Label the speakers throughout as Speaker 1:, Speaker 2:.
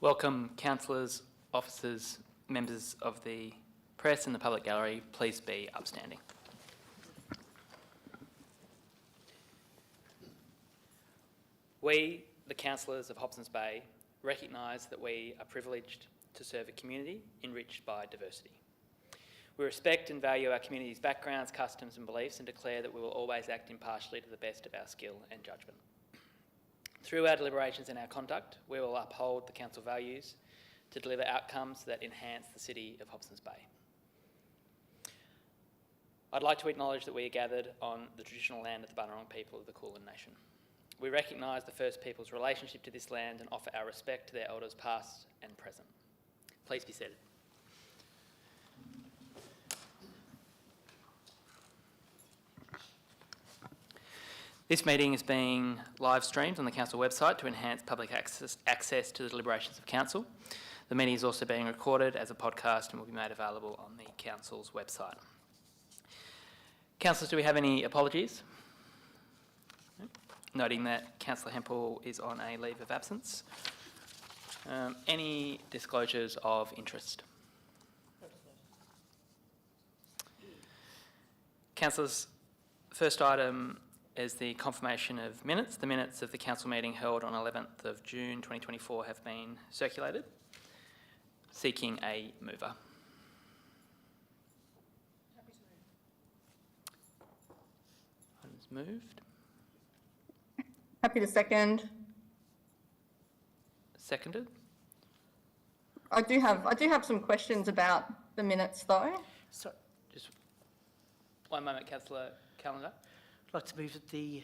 Speaker 1: Welcome, councillors, officers, members of the press and the public gallery. Please be upstanding. We, the councillors of Hobsons Bay, recognise that we are privileged to serve a community enriched by diversity. We respect and value our community's backgrounds, customs and beliefs, and declare that we will always act impartially to the best of our skill and judgment. Through our deliberations and our conduct, we will uphold the council values to deliver outcomes that enhance the city of Hobsons Bay. I'd like to acknowledge that we are gathered on the traditional land of the Bunurong people of the Kulin Nation. We recognise the First People's relationship to this land and offer our respect to their elders past and present. Please be seated. This meeting is being live streamed on the council website to enhance public access to the deliberations of council. The meeting is also being recorded as a podcast and will be made available on the council's website. Councillors, do we have any apologies? No. Noting that Councillor Hempel is on a leave of absence. Any disclosures of interest? Councillors, first item is the confirmation of minutes. The minutes of the council meeting held on 11th of June 2024 have been circulated. Seeking a mover.
Speaker 2: Happy to move.
Speaker 1: Items moved.
Speaker 2: Happy to second.
Speaker 1: Seconded.
Speaker 2: I do have some questions about the minutes though.
Speaker 1: So, just one moment, Councillor Calendar.
Speaker 3: I'd like to move that the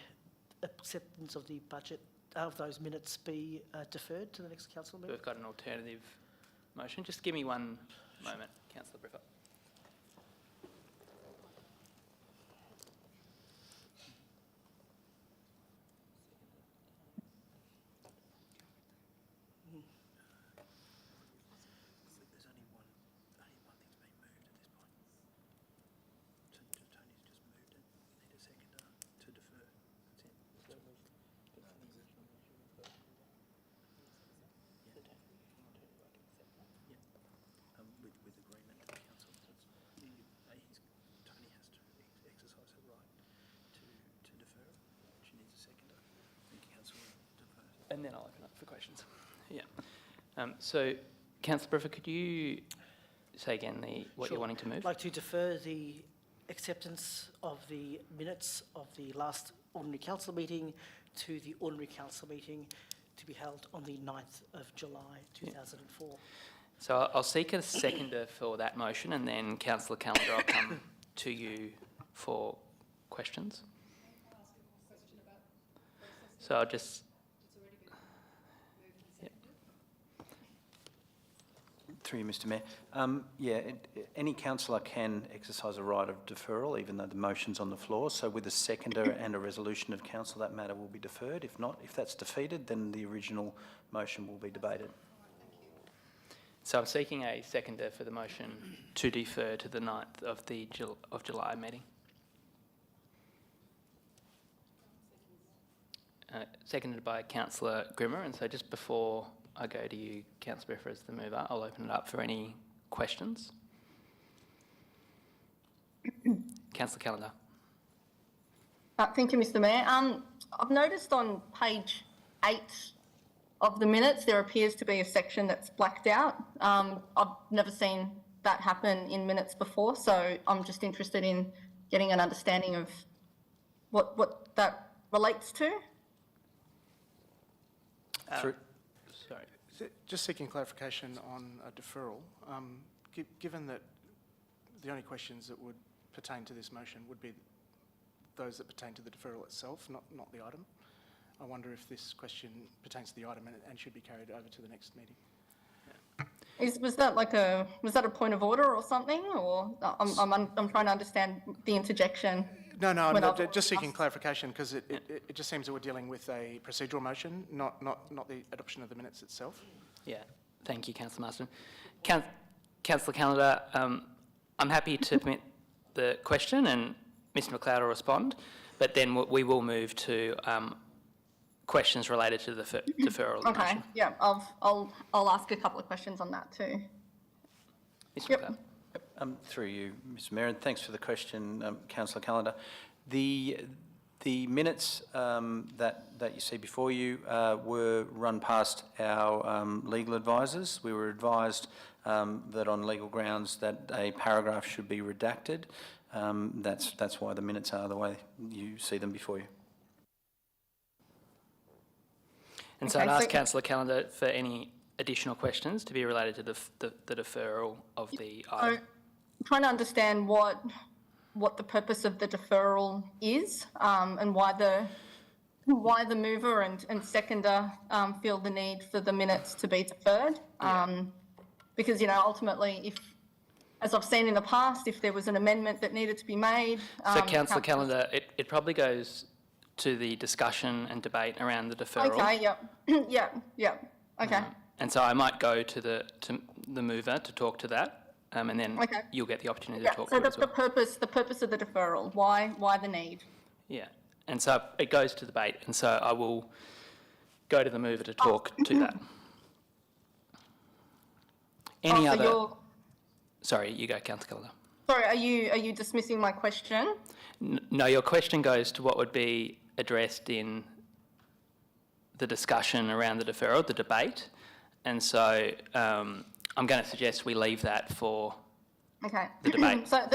Speaker 3: acceptance of the budget of those minutes be deferred to the next council meeting.
Speaker 1: We've got an alternative motion. Just give me one moment, Councillor Briffa. And then I'll open up for questions. Yeah. So, Councillor Briffa, could you say again what you're wanting to move?
Speaker 3: I'd like to defer the acceptance of the minutes of the last ordinary council meeting to the ordinary council meeting to be held on the 9th of July 2004.
Speaker 1: So I'll seek a seconder for that motion, and then Councillor Calendar, I'll come to you for questions. So I'll just...
Speaker 4: Through you, Mr Mayor. Any councillor can exercise a right of deferral even though the motion's on the floor. So with a seconder and a resolution of council, that matter will be deferred. If not, if that's defeated, then the original motion will be debated.
Speaker 1: So I'm seeking a seconder for the motion to defer to the 9th of July meeting. Seconded by Councillor Grimmer. And so just before I go to you, Councillor Briffa, as the mover, I'll open it up for any questions. Councillor Calendar.
Speaker 2: Thank you, Mr Mayor. I've noticed on page 8 of the minutes there appears to be a section that's blacked out. I've never seen that happen in minutes before, so I'm just interested in getting an understanding of what that relates to.
Speaker 1: Sorry.
Speaker 5: Just seeking clarification on a deferral. Given that the only questions that would pertain to this motion would be those that pertain to the deferral itself, not the item, I wonder if this question pertains to the item and should be carried over to the next meeting.
Speaker 2: Was that a point of order or something, or I'm trying to understand the interjection?
Speaker 5: No, just seeking clarification because it just seems that we're dealing with a procedural motion, not the adoption of the minutes itself.
Speaker 1: Yeah, thank you, Councillor Marsden. Councillor Calendar, I'm happy to permit the question and Mr McLeod will respond, but then we will move to questions related to the deferral of the
Speaker 2: Okay,
Speaker 1: motion.
Speaker 2: yeah, I'll ask a couple of questions on that too.
Speaker 1: Mr.
Speaker 2: Yep.
Speaker 1: McLeod.
Speaker 4: Through you, Mr Mayor, and thanks for the question, Councillor Callender. The minutes that you see before you were run past our legal advisors. We were advised that on legal grounds that a paragraph should be redacted. That's why the minutes are the way you see them before you.
Speaker 1: And so
Speaker 2: Okay,
Speaker 1: I'd ask
Speaker 2: so-
Speaker 1: Councillor Callender for any additional questions to be related to the deferral of the
Speaker 2: So,
Speaker 1: item.
Speaker 2: I'm trying to understand what the purpose of the deferral is, and why the mover and seconder feel the need for the minutes to be deferred. Because, ultimately, if, as I've seen in the past, if there was an amendment that needed to be made.
Speaker 1: So Councillor
Speaker 2: councillors-
Speaker 1: Callender, it probably goes to the discussion and debate around the deferral.
Speaker 2: Okay, yep, yep, okay.
Speaker 1: And so I might go to the mover to talk to that, and then
Speaker 2: Okay.
Speaker 1: you'll get the opportunity
Speaker 2: Yeah,
Speaker 1: to talk
Speaker 2: so
Speaker 1: to it
Speaker 2: that's
Speaker 1: as well.
Speaker 2: the purpose of the deferral. Why the need?
Speaker 1: Yeah, and so it goes to debate, and so I will go to the mover to talk to that. Any
Speaker 2: Oh, so
Speaker 1: other?
Speaker 2: you're-
Speaker 1: Sorry, you go, Councillor Callender.
Speaker 2: Sorry, are you dismissing my question?
Speaker 1: No, your question goes to what would be addressed in the discussion around the deferral, the debate, and so I'm going to suggest we leave that for
Speaker 2: Okay.
Speaker 1: the debate.
Speaker 2: So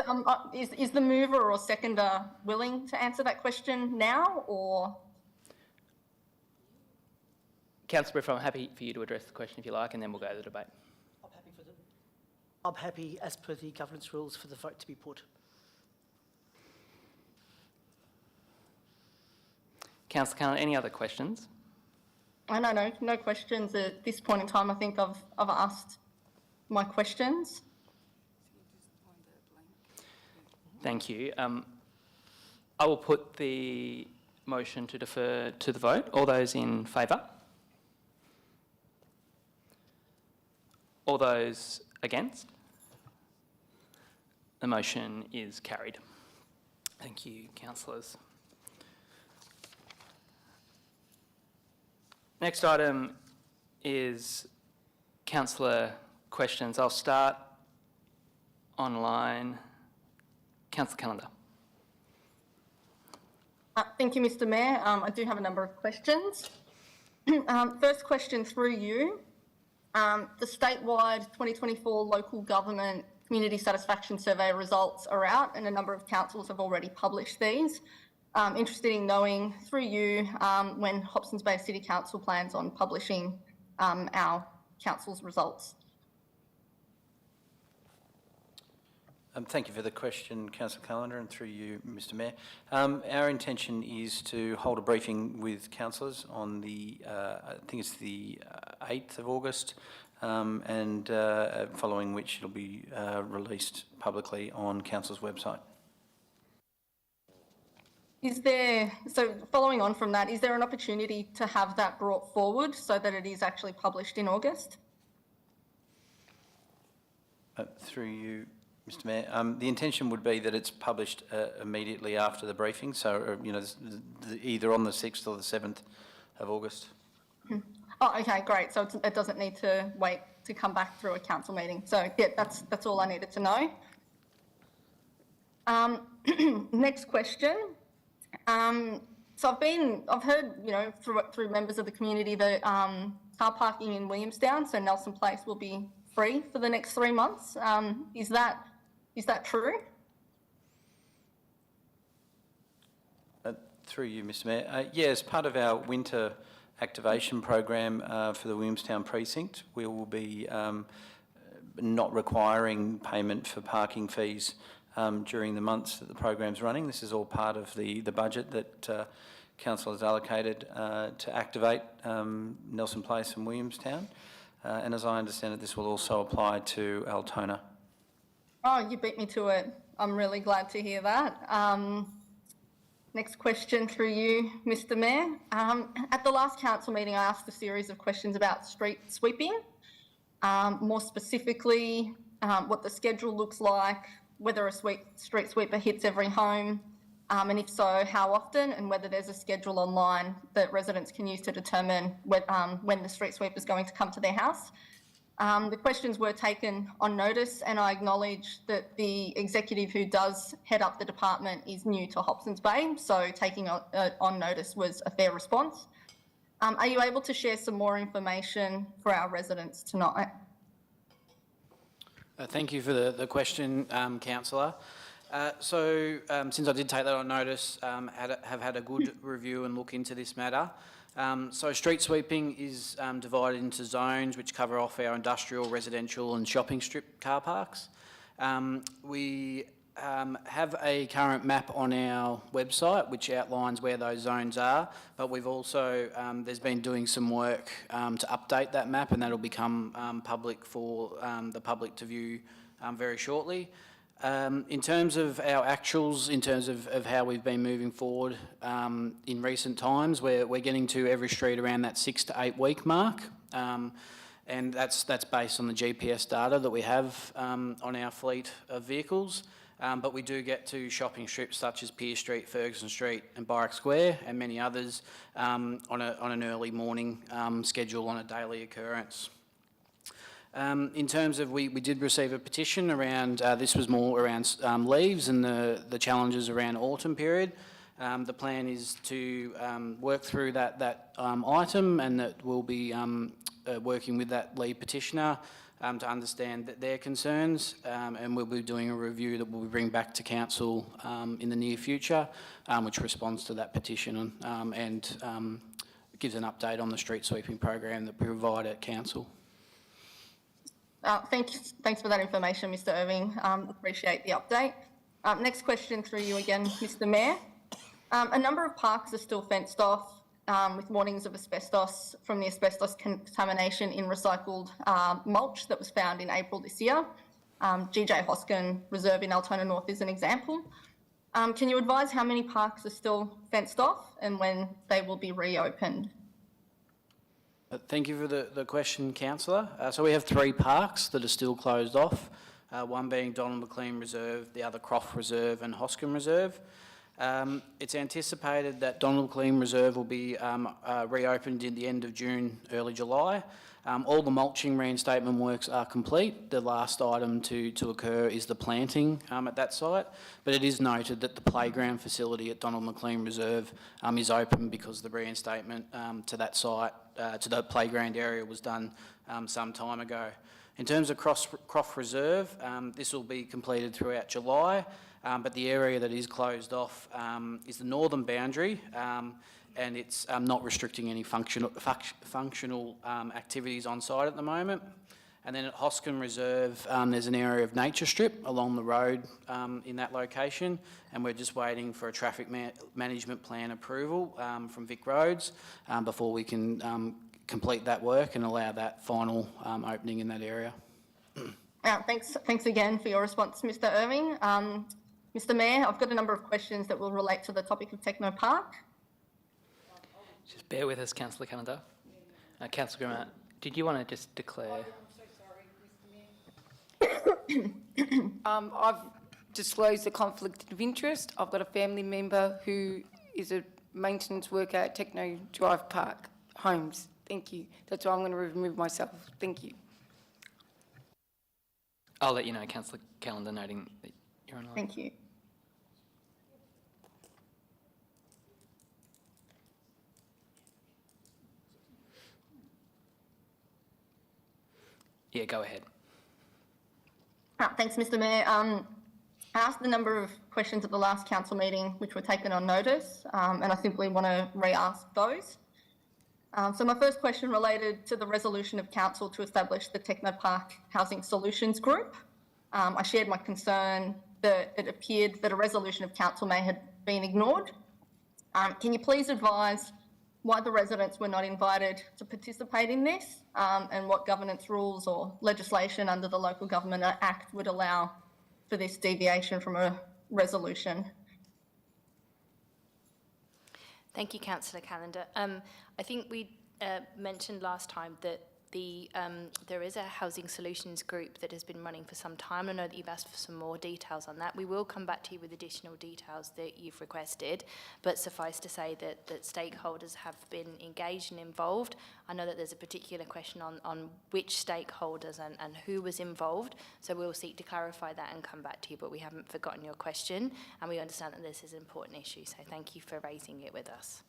Speaker 2: is the mover or seconder willing to answer that question now, or?
Speaker 1: Councillor Briff, I'm happy for you to address the question if you like, and then we'll go to the debate.
Speaker 3: I'm happy, as per the governance rules, for the vote to be put.
Speaker 1: Councillor Callender, any other questions?
Speaker 2: No questions at this point in time. I think I've asked my questions.
Speaker 1: Thank you. I will put the motion to defer to the vote. All those in favour? All those against? The motion is carried. Thank you, councillors. Next item is councillor questions. I'll start online. Councillor Callender.
Speaker 2: Thank you, Mr. Mayor. I do have a number of questions. First question through you. The statewide 2024 local government community satisfaction survey results are out, and a number of councils have already published these. Interested in knowing through you when Hobsons Bay City Council plans on publishing our council's results.
Speaker 4: Thank you for the question, Councillor Callender, and through you, Mr Mayor. Our intention is to hold a briefing with councillors on the, I think it's the 8th of August, and following which it'll be released publicly on council's website.
Speaker 2: So following on from that, is there an opportunity to have that brought forward so that it is actually published in August?
Speaker 4: Through you, Mr Mayor, the intention would be that it's published immediately after the briefing, so either on the 6th or the 7th of August.
Speaker 2: Oh, okay, great. So it doesn't need to wait to come back through a council meeting. So yeah, that's all I needed to know. Next question. So I've heard, through members of the community that car parking in Williamstown, so Nelson Place, will be free for the next 3 months. Is that true?
Speaker 4: Through you, Mr Mayor. Yeah, as part of our winter activation program for the Williamstown precinct, we will be not requiring payment for parking fees during the months that the program's running. This is all part of the budget that council has allocated to activate Nelson Place and Williamstown. And as I understand it, this will also apply to Altona.
Speaker 2: Oh, you beat me to it. I'm really glad to hear that. Next question through you, Mr Mayor. At the last council meeting, I asked a series of questions about street sweeping, more specifically what the schedule looks like, whether a street sweeper hits every home, And if so, how often, and whether there's a schedule online that residents can use to determine when the street sweeper is going to come to their house. The questions were taken on notice, and I acknowledge that the executive who does head up the department is new to Hobsons Bay, so taking on notice was a fair response. Are you able to share some more information for our residents tonight?
Speaker 6: Thank you for the question, Councillor. Since I did take that on notice, have had a good review and look into this matter. So street sweeping is divided into zones which cover off our industrial, residential and shopping strip car parks. We have a current map on our website which outlines where those zones are, but we've also, there's been doing some work to update that map, and that'll become public for the public to view very shortly. In terms of our actuals, in terms of how we've been moving forward in recent times, we're getting to every street around that 6 to 8 week mark, and that's based on the GPS data that we have on our fleet of vehicles. But we do get to shopping strips such as Pier Street, Ferguson Street and Barrack Square and many others on an early morning schedule on a daily occurrence. In terms of, we did receive a petition around, this was more around leaves and the challenges around autumn period. The plan is to work through that item, and that we'll be working with that lead petitioner to understand their concerns, and we'll be doing a review that we'll bring back to council in the near future, which responds to that petition and gives an update on the street sweeping program that we provide at council.
Speaker 2: Thanks for that information, Mr. Irving. Appreciate the update. Next question through you again, Mr. Mayor. A number of parks are still fenced off with warnings of asbestos from the asbestos contamination in recycled mulch that was found in April this year. GJ Hoskin Reserve in Altona North is an example. Can you advise how many parks are still fenced off and when they will be reopened?
Speaker 6: Thank you for the question, Councillor. So we have 3 parks that are still closed off, one being Donald McLean Reserve, the other Croft Reserve and Hoskin Reserve. It's anticipated that Donald McLean Reserve will be reopened in the end of June, early July. All the mulching reinstatement works are complete. The last item to occur is the planting at that site, but it is noted that the playground facility at Donald McLean Reserve is open because the reinstatement to that site, to the playground area, was done some time ago. In terms of Croft Reserve, this will be completed throughout July, but the area that is closed off is the northern boundary, and it's not restricting any functional activities on site at the moment. And then at Hoskin Reserve, there's an area of nature strip along the road in that location, and we're just waiting for a traffic management plan approval from Vic Roads before we can complete that work and allow that final opening in that area.
Speaker 2: Thanks again for your response, Mr. Irving. Mr. Mayor, I've got a number of questions that will relate to the topic of Techno Park.
Speaker 1: Just bear with us, Councillor Canada. Councillor Grant, did you want to just declare?
Speaker 7: I'm so sorry, Mr. Mayor. I've disclosed the conflict of interest. I've got a family member who is a maintenance worker at Techno Drive Park Homes. Thank you. That's why I'm going to remove myself. Thank you.
Speaker 1: I'll let you know, Councillor Calendar, noting that you're online.
Speaker 2: Thank you.
Speaker 1: Yeah, go ahead.
Speaker 2: Thanks, Mr. Mayor. I asked a number of questions at the last council meeting, which were taken on notice, and I simply want to re-ask those. So my first question related to the resolution of council to establish the Techno Park Housing Solutions Group. I shared my concern that it appeared that a resolution of council may have been ignored. Can you please advise why the residents were not invited to participate in this, and what governance rules or legislation under the Local Government Act would allow for this deviation from a resolution?
Speaker 8: Thank you, Councillor Calendar. I think we mentioned last time that there is a housing solutions group that has been running for some time. I know that you've asked for some more details on that. We will come back to you with additional details that you've requested, but suffice to say that stakeholders have been engaged and involved. I know that there's a particular question on which stakeholders and who was involved, so we'll seek to clarify that and come back to you, but we haven't forgotten your question, and we understand that this is an important issue, so thank you for raising it with us.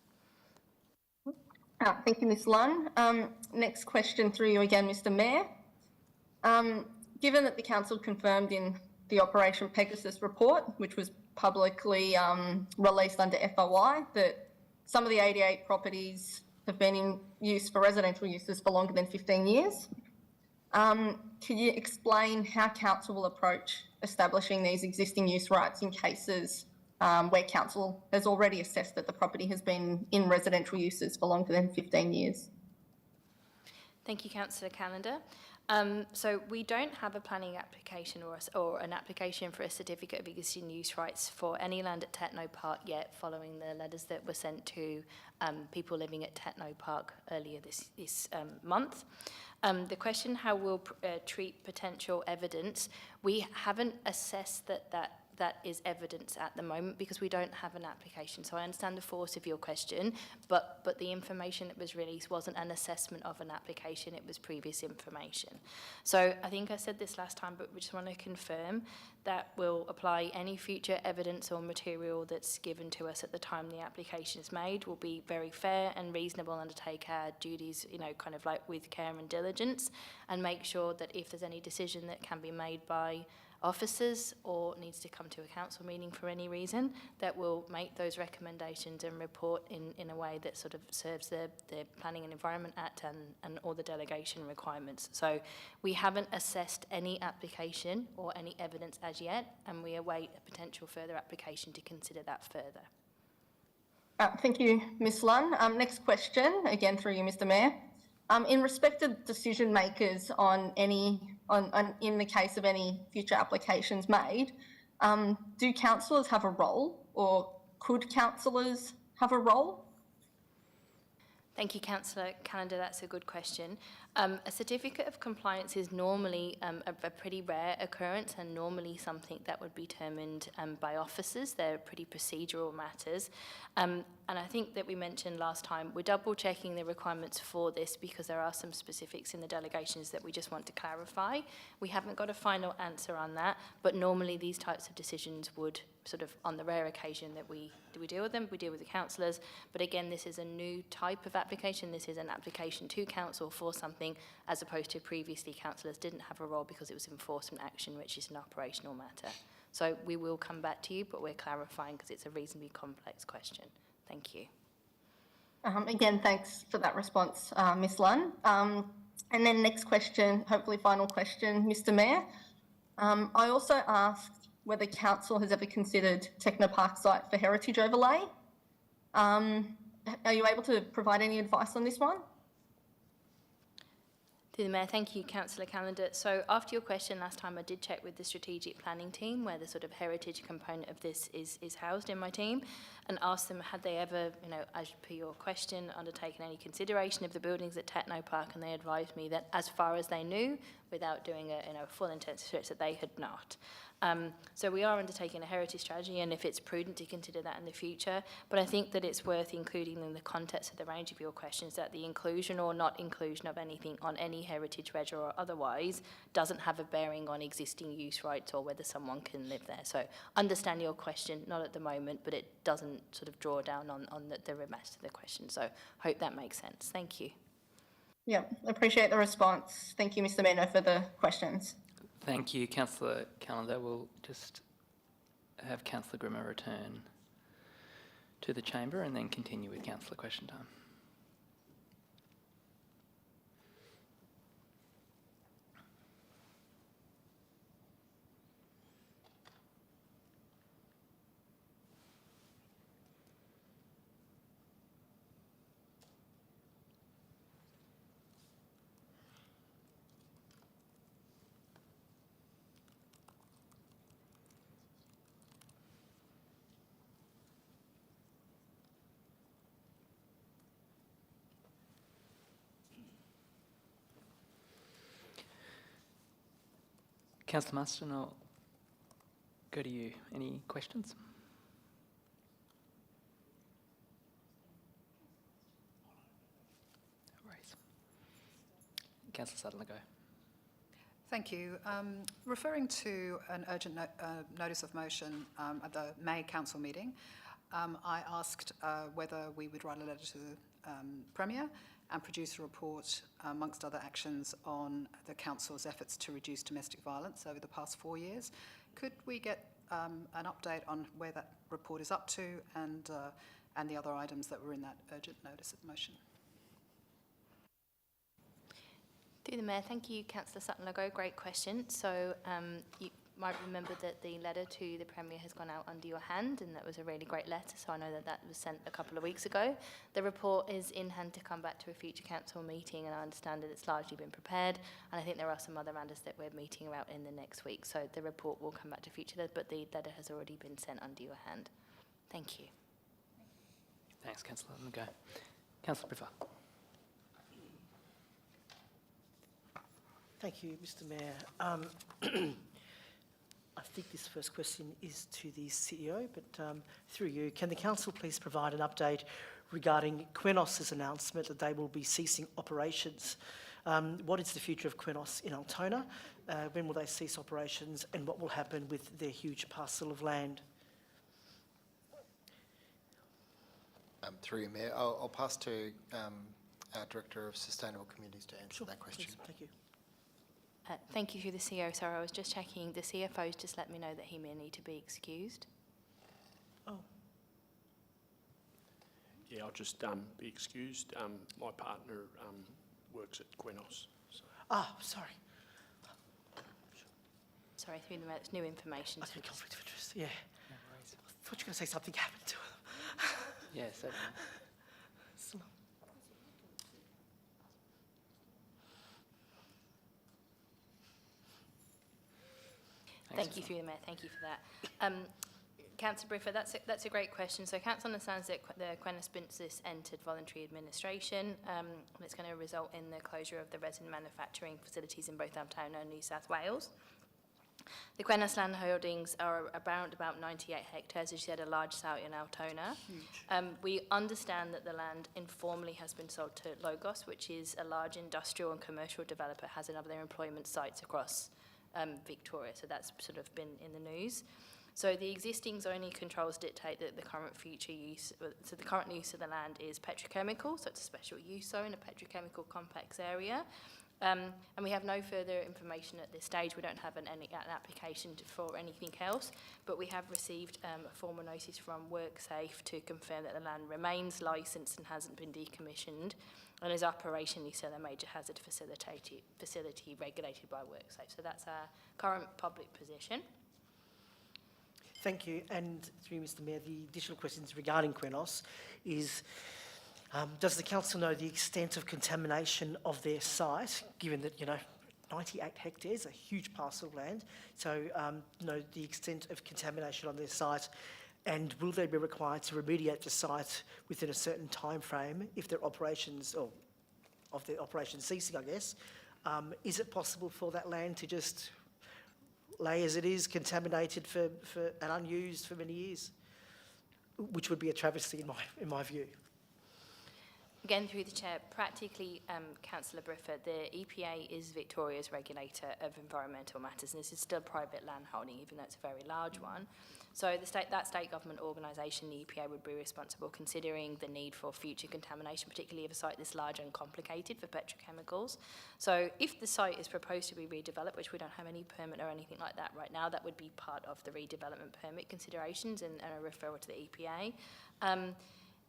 Speaker 2: Thank you, Ms Lunn. Next question through you again, Mr Mayor. Given that the council confirmed in the Operation Pegasus report, which was publicly released under FOI, that some of the 88 properties have been in use for residential uses for longer than 15 years, can you explain how council will approach establishing these existing use rights in cases where council has already assessed that the property has been in residential uses for longer than 15 years?
Speaker 8: Thank you, Councillor Calendar. So we don't have a planning application or an application for a certificate of existing use rights for any land at Techno Park yet, following the letters that were sent to people living at Techno Park earlier this month. The question how we'll treat potential evidence, we haven't assessed that is evidence at the moment because we don't have an application. So I understand the force of your question, but the information that was released wasn't an assessment of an application, it was previous information. So I think I said this last time, but we just want to confirm that we'll apply any future evidence or material that's given to us at the time the application is made. Will be very fair and reasonable, undertake our duties, kind of like with care and diligence, and make sure that if there's any decision that can be made by officers or needs to come to a council meeting for any reason, that will make those recommendations and report in a way that sort of serves the Planning and Environment Act and all the delegation requirements. So we haven't assessed any application or any evidence as yet, and we await a potential further application to consider that further.
Speaker 2: Thank you, Ms Lunn. Next question, again through you, Mr Mayor. In respect of decision makers in the case of any future applications made, do councillors have a role, or could councillors have a role?
Speaker 8: Thank you, Councillor Calendar. That's a good question. A certificate of compliance is normally a pretty rare occurrence and normally something that would be determined by officers. They're pretty procedural matters. And I think that we mentioned last time, we're double checking the requirements for this because there are some specifics in the delegations that we just want to clarify. We haven't got a final answer on that, but normally these types of decisions would sort of, on the rare occasion that we deal with them, we deal with the councillors. But again, this is a new type of application. This is an application to council for something, as opposed to previously councillors didn't have a role because it was enforcement action, which is an operational matter. So we will come back to you, but we're clarifying because it's a reasonably complex question. Thank you.
Speaker 2: Again, thanks for that response, Ms Lunn. And then next question, hopefully final question, Mr Mayor. I also asked whether council has ever considered Technopark site for heritage overlay. Are you able to provide any advice on this one?
Speaker 8: Through the Mayor, thank you, Councillor Calendar. So after your question last time, I did check with the strategic planning team where the sort of heritage component of this is housed in my team, and asked them had they ever, as per your question, undertaken any consideration of the buildings at Techno Park, and they advised me that as far as they knew, without doing a full intensive search, that they had not. So we are undertaking a heritage strategy, and if it's prudent to consider that in the future, but I think that it's worth including in the context of the range of your questions that the inclusion or not inclusion of anything on any heritage register or otherwise doesn't have a bearing on existing use rights or whether someone can live there. So understand your question, not at the moment, but it doesn't sort of draw down on the rest of the question. So hope that makes sense. Thank you.
Speaker 2: Yeah, appreciate the response. Thank you, Mr Mayor. No further questions.
Speaker 1: Thank you, Councillor Calendar. We'll just have Councillor Grimmer return to the chamber and then continue with councillor question time. Councillor Marston, I'll go to you. Any questions? No worries. Councillor Sutton, go.
Speaker 9: Thank you. Referring to an urgent notice of motion at the May council meeting, I asked whether we would write a letter to the Premier and produce a report, amongst other actions, on the council's efforts to reduce domestic violence over the past 4 years. Could we get an update on where that report is up to and the other items that were in that urgent notice of motion?
Speaker 8: Through the Mayor, thank you, Councillor Sutton-Legault. Great question. So you might remember that the letter to the Premier has gone out under your hand, and that was a really great letter, so I know that that was sent a couple of weeks ago. The report is in hand to come back to a future council meeting, and I understand that it's largely been prepared, and I think there are some other matters that we're meeting about in the next week, so the report will come back to future, but the letter has already been sent under your hand. Thank you.
Speaker 1: Thanks, Councillor. Go. Councillor Briffa.
Speaker 3: Thank you, Mr. Mayor. I think this first question is to the CEO, but through you, can the council please provide an update regarding Qenos' announcement that they will be ceasing operations? What is the future of Qenos in Altona? When will they cease operations, and what will happen with their huge parcel of land?
Speaker 10: Through you, Mayor, I'll pass to our Director of Sustainable Communities to answer that question.
Speaker 3: Please, thank you.
Speaker 8: Thank you through the CEO. Sorry, I was just checking. The CFO's just let me know that he may need to be excused.
Speaker 3: Oh.
Speaker 11: Yeah, I'll just be excused. My partner works at Qenos. So.
Speaker 3: Ah, sorry.
Speaker 8: Sorry, through the it's new information.
Speaker 3: I think conflict of interest, yeah.
Speaker 1: No worries.
Speaker 3: I thought you were going to say something happened to him.
Speaker 1: Yeah, certainly.
Speaker 8: Thank you through the Mayor. Thank you for that. Councillor Briffa, that's a great question. So Council understands that the Qenos business entered voluntary administration. It's going to result in the closure of the resin manufacturing facilities in both Altona and New South Wales. The Qenos land holdings are about 98 hectares, as you said, a large site in Altona. We understand that the land informally has been sold to Logos, which is a large industrial and commercial developer, has another employment sites across Victoria, so that's sort of been in the news. So the existing zoning controls dictate that the current future use, so the current use of the land is petrochemical, so it's a special use zone, a petrochemical complex area. And we have no further information at this stage. We don't have an application for anything else, but we have received a formal notice from WorkSafe to confirm that the land remains licensed and hasn't been decommissioned and is operationally still a major hazard facility regulated by WorkSafe. So that's our current public position.
Speaker 3: Thank you. And through you, Mr. Mayor, the additional questions regarding Qenos is, does the council know the extent of contamination of their site, given that, 98 hectares, a huge parcel of land, so know the extent of contamination on their site, and will they be required to remediate the site within a certain time frame if their operations, or of their operations ceasing, I guess? Is it possible for that land to just lay as it is, contaminated and unused for many years? Which would be a travesty in my view.
Speaker 8: Again, through the Chair, practically, Councillor Briffa, the EPA is Victoria's regulator of environmental matters, and this is still private land holding, even though it's a very large one. So that state government organisation, the EPA, would be responsible considering the need for future contamination, particularly of a site this large and complicated for petrochemicals. So if the site is proposed to be redeveloped, which we don't have any permit or anything like that right now, that would be part of the redevelopment permit considerations and a referral to the EPA.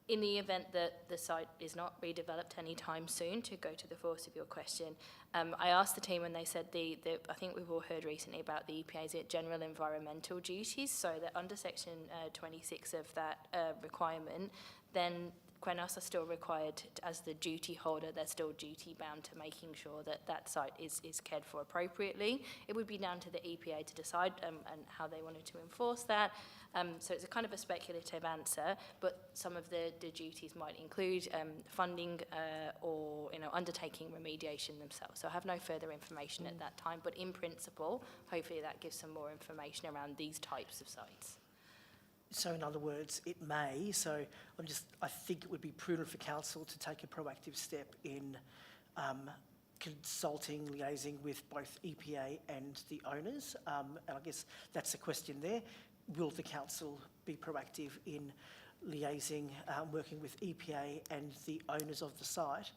Speaker 8: In the event that the site is not redeveloped anytime soon, to go to the force of your question, I asked the team and they said I think we've all heard recently about the EPA's general environmental duties, so that under section 26 of that requirement, then Qenos are still required, as the duty holder, they're still duty bound to making sure that that site is cared for appropriately. It would be down to the EPA to decide and how they wanted to enforce that. So it's a kind of a speculative answer, but some of the duties might include funding or undertaking remediation themselves. So I have no further information at that time, but in principle, hopefully that gives some more information around these types of sites.
Speaker 3: So in other words, it may, so I think it would be prudent for council to take a proactive step in consulting, liaising with both EPA and the owners. And I guess that's the question there. Will the council be proactive in liaising, working with EPA and the owners of the site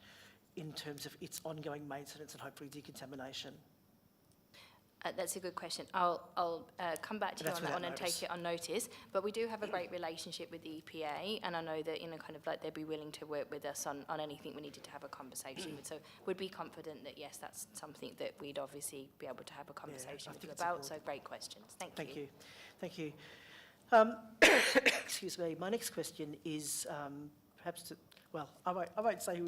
Speaker 3: in terms of its ongoing maintenance and hopefully decontamination?
Speaker 8: That's a good question. I'll come back to you
Speaker 3: That's
Speaker 8: on that one and
Speaker 3: without
Speaker 8: take it on notice. But we do have a great relationship with the EPA, and I know that they'd be willing to work with us on anything we needed to have a conversation with. So we'd be confident that yes, that's something that we'd obviously be able to have a conversation with you about. So great questions. Thank you.
Speaker 3: Thank you. Excuse me. My next question is perhaps to. Well, I won't say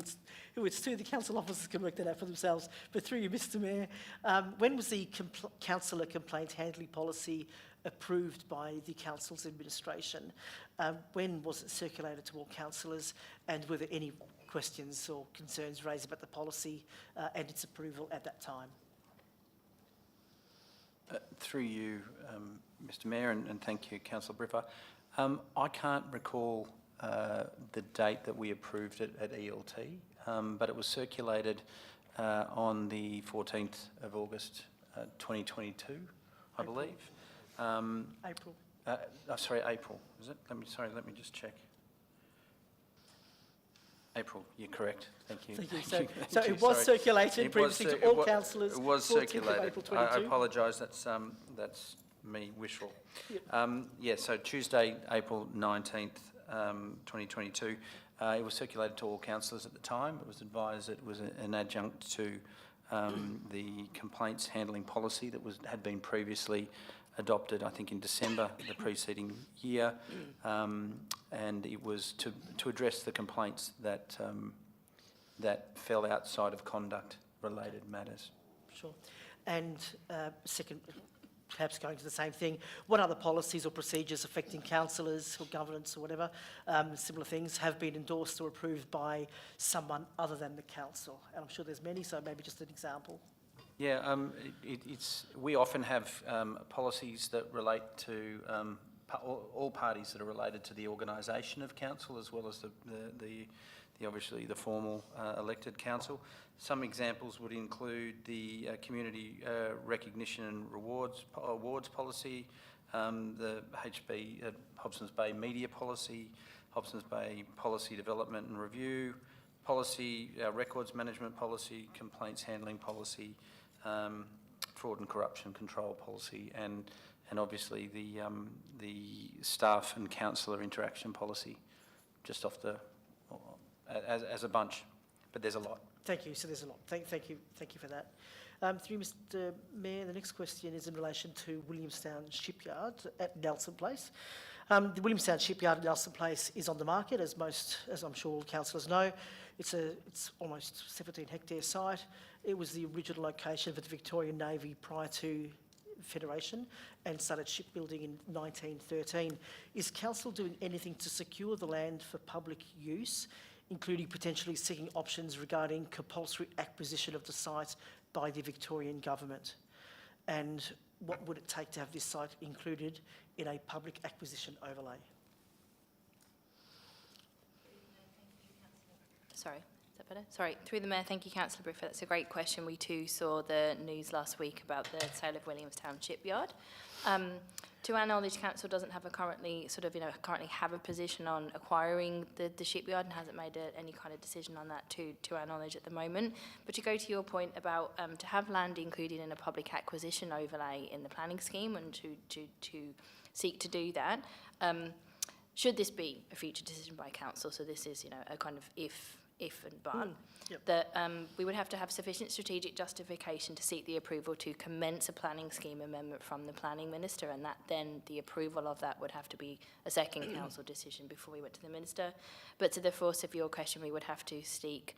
Speaker 3: who it's to. The council officers can work that out for themselves. But through you, Mr. Mayor, when was the councillor complaint handling policy approved by the council's administration? When was it circulated to all councillors? And were there any questions or concerns raised about the policy and its approval at that time?
Speaker 4: Through you, Mr. Mayor, and thank you, Councillor Briffa. I can't recall the date that we approved it at ELT, but it was circulated on the 14th of August 2022, I believe.
Speaker 3: April.
Speaker 4: Sorry, April, is it? Let me just check. April, you're correct. Thank you.
Speaker 3: Thank you.
Speaker 4: Thank
Speaker 3: So
Speaker 4: you.
Speaker 3: it was
Speaker 4: Sorry.
Speaker 3: circulated
Speaker 4: It was
Speaker 3: previously to
Speaker 4: cir-
Speaker 3: all
Speaker 4: it wa-
Speaker 3: councillors.
Speaker 4: It was
Speaker 3: 14th of
Speaker 4: circulated.
Speaker 3: April
Speaker 4: I
Speaker 3: 22.
Speaker 4: apologise. That's me wishful.
Speaker 3: Yep.
Speaker 4: Yeah. So Tuesday, April 19th, 2022. It was circulated to all councillors at the time. It was advised it was an adjunct to the complaints handling policy that had been previously adopted, I think, in December the preceding year, and it was to address the complaints that fell outside of conduct-related matters.
Speaker 3: Sure. And second, perhaps going to the same thing, what other policies or procedures affecting councillors or governance or whatever, similar things, have been endorsed or approved by someone other than the council? And I'm sure there's many, so maybe just an example.
Speaker 4: Yeah, we often have policies that relate to all parties that are related to the organisation of council, as well as the obviously the formal elected council. Some examples would include the community recognition and awards policy, the HB Hobsons Bay media policy, Hobsons Bay policy development and review policy, records management policy, complaints handling policy, fraud and corruption control policy, and obviously the staff and councillor interaction policy, just off the as a bunch, but there's a lot.
Speaker 3: Thank you. So there's a lot. Thank you for that. Through Mr. Mayor, the next question is in relation to Williamstown Shipyard at Nelson Place. The Williamstown Shipyard at Nelson Place is on the market, as I'm sure all councillors know. It's almost 17-hectare site. It was the original location for the Victorian Navy prior to Federation and started shipbuilding in 1913. Is council doing anything to secure the land for public use, including potentially seeking options regarding compulsory acquisition of the site by the Victorian government? And what would it take to have this site included in a public acquisition overlay?
Speaker 8: Sorry, is that better? Sorry, through the Mayor, thank you, Councillor Briffa. That's a great question. We too saw the news last week about the sale of Williamstown Shipyard. To our knowledge, Council doesn't have currently have a position on acquiring the shipyard and hasn't made any kind of decision on that to our knowledge at the moment. But to go to your point about to have land included in a public acquisition overlay in the planning scheme and to seek to do that, should this be a future decision by Council, so this is a kind of if and but,
Speaker 3: Yep.
Speaker 8: that we would have to have sufficient strategic justification to seek the approval to commence a planning scheme amendment from the Planning Minister, and that then the approval of that would have to be a second council decision before we went to the Minister. But to the force of your question, we would have to seek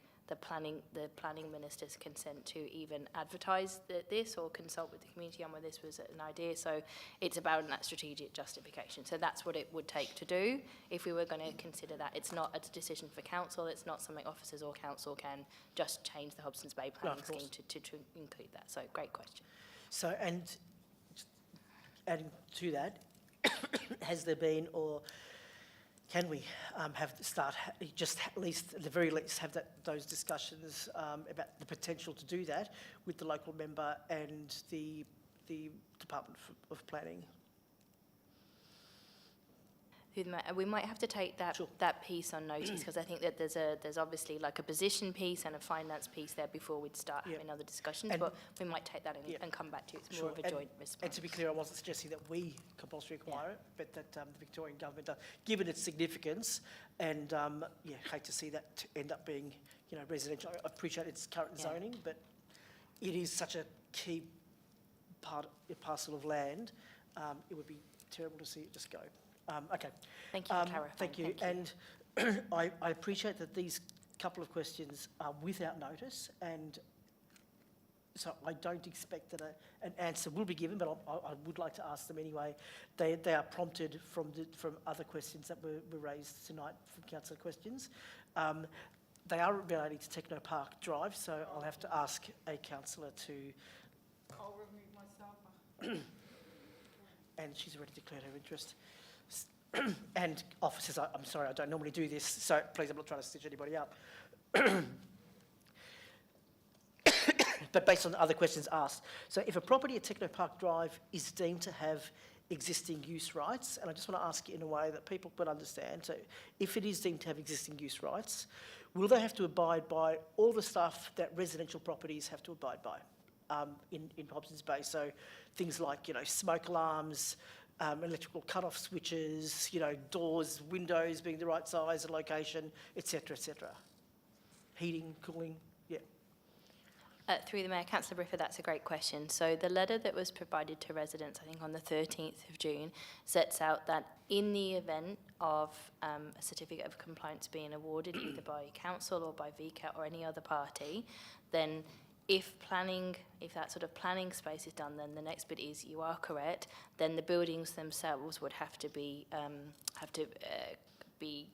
Speaker 8: the planning minister's consent to even advertise this or consult with the community on whether this was an idea. So it's about that strategic justification. So that's what it would take to do if we were going to consider that. It's not a decision for council. It's not something officers or council can just change the Hobsons Bay planning scheme to include that. So great question.
Speaker 3: So, and adding to that, has there been, or can we at least, at the very least, have those discussions about the potential to do that with the local member and the Department of Planning?
Speaker 8: We might have to take that piece on notice, because I think that there's obviously like a position piece and a finance piece there before we'd start having other discussions, but we might take that and come back to it. It's more of a joint response.
Speaker 3: And to be clear, I wasn't suggesting that we compulsory require it, but that the Victorian government does, given its significance, and hate to see that end up being, residential. I appreciate its current zoning, but it is such a key parcel of land. It would be terrible to see it just go. Okay.
Speaker 8: Thank you for clarifying.
Speaker 3: Thank you. And I appreciate that these couple of questions are without notice, and so I don't expect that an answer will be given, but I would like to ask them anyway. They are prompted from other questions that were raised tonight from councillor questions. They are relating to Techno Park Drive, so I'll have to ask a councillor to...
Speaker 7: I'll remove myself.
Speaker 3: And she's already declared her interest. And officers, I'm sorry, I don't normally do this, so please, I'm not trying to stitch anybody up. But based on the other questions asked, so if a property at Techno Park Drive is deemed to have existing use rights, and I just want to ask it in a way that people can understand, so if it is deemed to have existing use rights, will they have to abide by all the stuff that residential properties have to abide by in Hobsons Bay? So things like, smoke alarms, electrical cut-off switches, doors, windows being the right size and location, etc., etc. Heating, cooling, yeah.
Speaker 8: Through the Mayor, Councillor Briffa, that's a great question. So the letter that was provided to residents, I think on the 13th of June, sets out that in the event of a certificate of compliance being awarded either by council or by VCAT or any other party, then if that sort of planning space is done, then the next bit is, you are correct, then the buildings themselves would have to be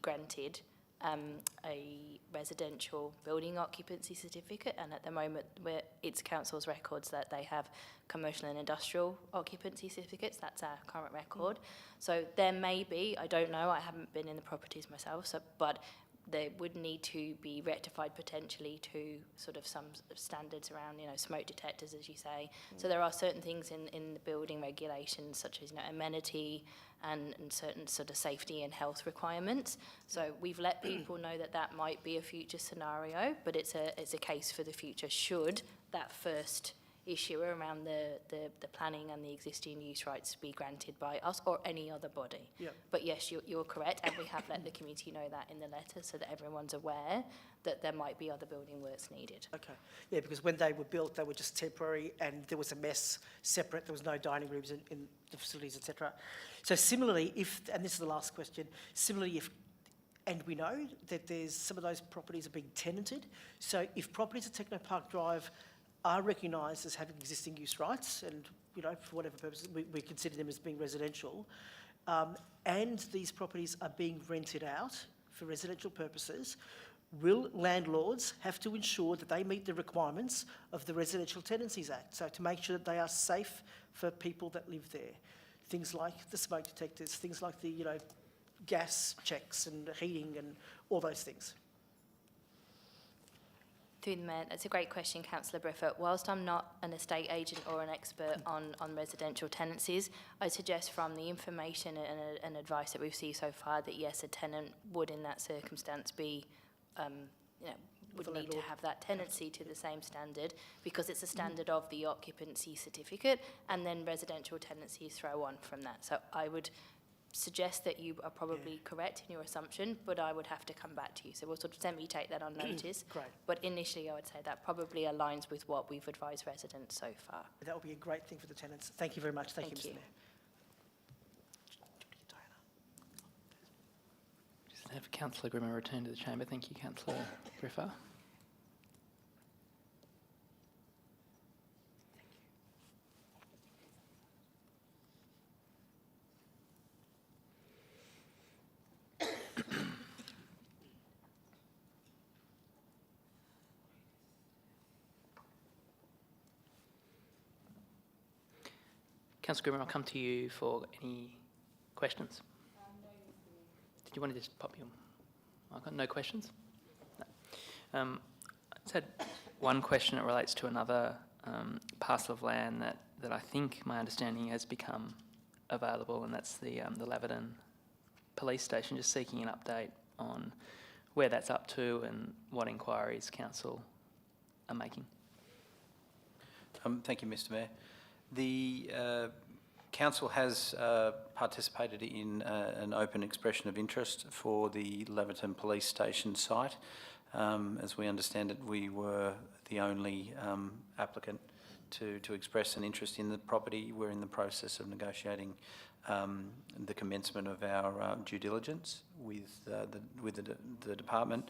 Speaker 8: granted a residential building occupancy certificate, and at the moment it's council's records that they have commercial and industrial occupancy certificates. That's our current record. So there may be, I don't know, I haven't been in the properties myself, but they would need to be rectified potentially to sort of some standards around, smoke detectors, as you say. So there are certain things in the building regulations, such as, amenity and certain sort of safety and health requirements. So we've let people know that might be a future scenario, but it's a case for the future should that first issue around the planning and the existing use rights be granted by us or any other body.
Speaker 3: Yep.
Speaker 8: But yes, you're correct, and we have let the community know that in the letter so that everyone's aware that there might be other building works needed.
Speaker 3: Okay. Yeah, because when they were built, they were just temporary and there was a mess separate. There was no dining rooms in the facilities, etc. So similarly, and this is the last question, and we know that there's some of those properties are being tenanted. So if properties at Techno Park Drive are recognised as having existing use rights, and for whatever purposes we consider them as being residential, and these properties are being rented out for residential purposes, will landlords have to ensure that they meet the requirements of the Residential Tenancies Act? So to make sure that they are safe for people that live there, things like the smoke detectors, things like the gas checks and heating and all those things.
Speaker 8: Through the Mayor, that's a great question, Councillor Briffa. Whilst I'm not an estate agent or an expert on residential tenancies, I suggest from the information and advice that we've seen so far that yes, a tenant would in that circumstance be, would need to have that tenancy to the same standard, because it's a standard of the occupancy certificate, and then residential tenancies throw on from that. So I would suggest that you are probably correct in your assumption, but I would have to come back to you. So we'll sort of semi-take that on notice.
Speaker 3: Great.
Speaker 8: But initially, I would say that probably aligns with what we've advised residents so far.
Speaker 3: That would be a great thing for the tenants. Thank you very much. Thank you, Mr. Mayor.
Speaker 1: Just have Councillor Grimmer return to the chamber. Thank you, Councillor Briffa. Councillor Grimmer, I'll come to you for any questions. Did you want to just pop your... I've got no questions? No. I just had one question that relates to another parcel of land that I think, my understanding, has become available, and that's the Laverton Police Station. Just seeking an update on where that's up to and what inquiries council are making.
Speaker 4: Thank you, Mr Mayor. The council has participated in an open expression of interest for the Laverton Police Station site. As we understand it, we were the only applicant to express an interest in the property. We're in the process of negotiating the commencement of our due diligence with the department,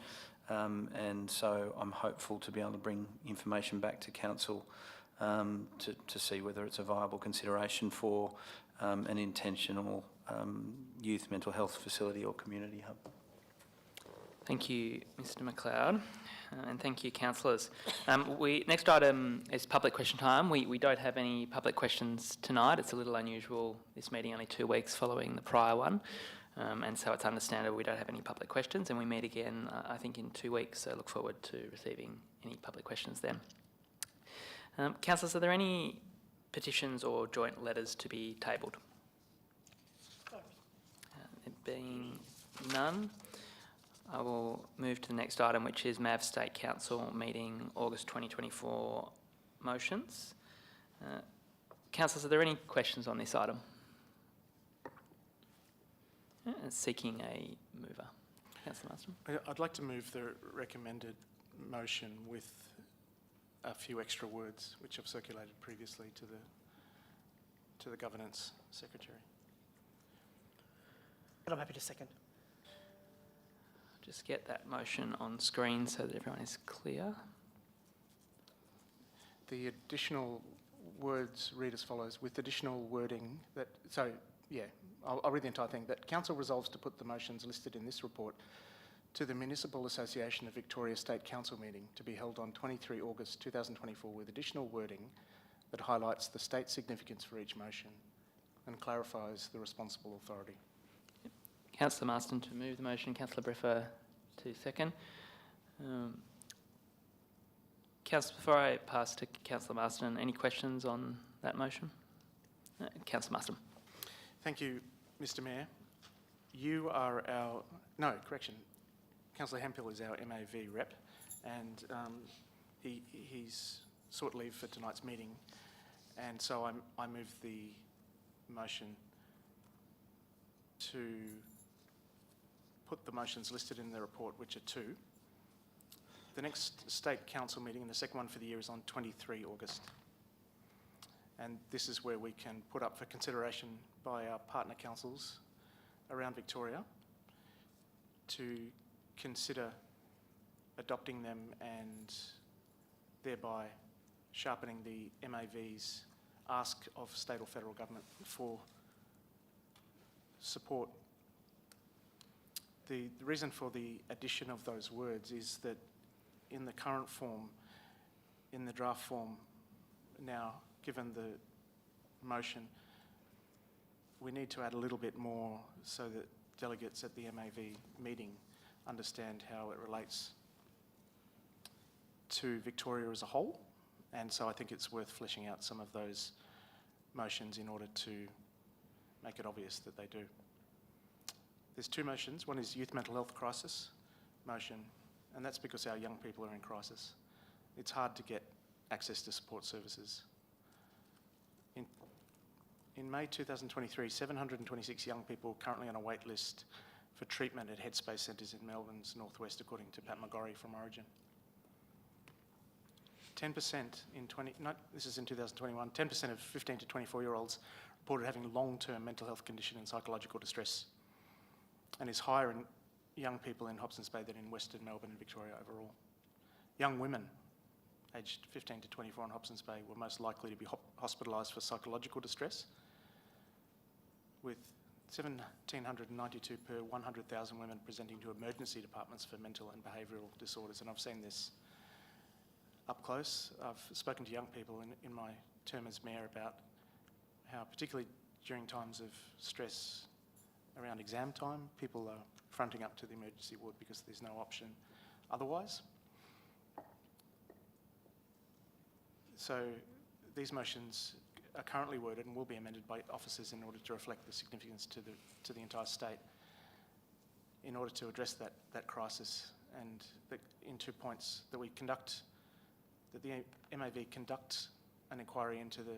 Speaker 4: and so I'm hopeful to be able to bring information back to council to see whether it's a viable consideration for an intentional youth mental health facility or community hub.
Speaker 1: Thank you, Mr McLeod, and thank you, councillors. Next item is public question time. We don't have any public questions tonight. It's a little unusual, this meeting only 2 weeks following the prior one, and so it's understandable we don't have any public questions, and we meet again, I think, in 2 weeks, so look forward to receiving any public questions then. Councillors, are there any petitions or joint letters to be tabled? There being none, I will move to the next item, which is MAV State Council meeting August 2024 motions. Councillors, are there any questions on this item? Seeking a mover. Councillor Marsden.
Speaker 5: I'd like to move the recommended motion with a few extra words, which I've circulated previously to the Governance Secretary.
Speaker 3: And I'm happy to second.
Speaker 1: Just get that motion on screen so that everyone is clear.
Speaker 5: The additional words read as follows, with additional wording that, so yeah, I'll read the entire thing, that Council resolves to put the motions listed in this report to the Municipal Association of Victoria State Council meeting to be held on 23 August 2024 with additional wording that highlights the state significance for each motion and clarifies the responsible authority.
Speaker 1: Councillor Marsden to move the motion, Councillor Breffer to second. Councillor, before I pass to Councillor Marsden, any questions on that motion? Councillor Marsden.
Speaker 5: Thank you, Mr Mayor. You are our, no, correction, Councillor Hemphill is our MAV rep, and he's sought leave for tonight's meeting, and so I move the motion to put the motions listed in the report, which are 2. The next State Council meeting, and the second one for the year, is on 23 August. And this is where we can put up for consideration by our partner councils around Victoria to consider adopting them and thereby sharpening the MAV's ask of state or federal government for support. The reason for the addition of those words is that in the current form, in the draft form now, given the motion, we need to add a little bit more so that delegates at the MAV meeting understand how it relates to Victoria as a whole. And so I think it's worth fleshing out some of those motions in order to make it obvious that they do. There's 2 motions. One is youth mental health crisis motion, and that's because our young people are in crisis. It's hard to get access to support services. In May 2023, 726 young people currently on a wait list for treatment at Headspace centres in Melbourne's northwest, according to Pat McGorry from Origin. 10% this is in 2021, 10% of 15 to 24-year-olds reported having long-term mental health condition and psychological distress, and is higher in young people in Hobsons Bay than in Western Melbourne and Victoria overall. Young women aged 15 to 24 in Hobsons Bay were most likely to be hospitalised for psychological distress, with 1,792 per 100,000 women presenting to emergency departments for mental and behavioural disorders. And I've seen this up close. I've spoken to young people in my term as mayor about how particularly during times of stress around exam time, people are fronting up to the emergency ward because there's no option otherwise. So these motions are currently worded and will be amended by officers in order to reflect the significance to the entire state in order to address that crisis, and in 2 points that the MAV conduct an inquiry into the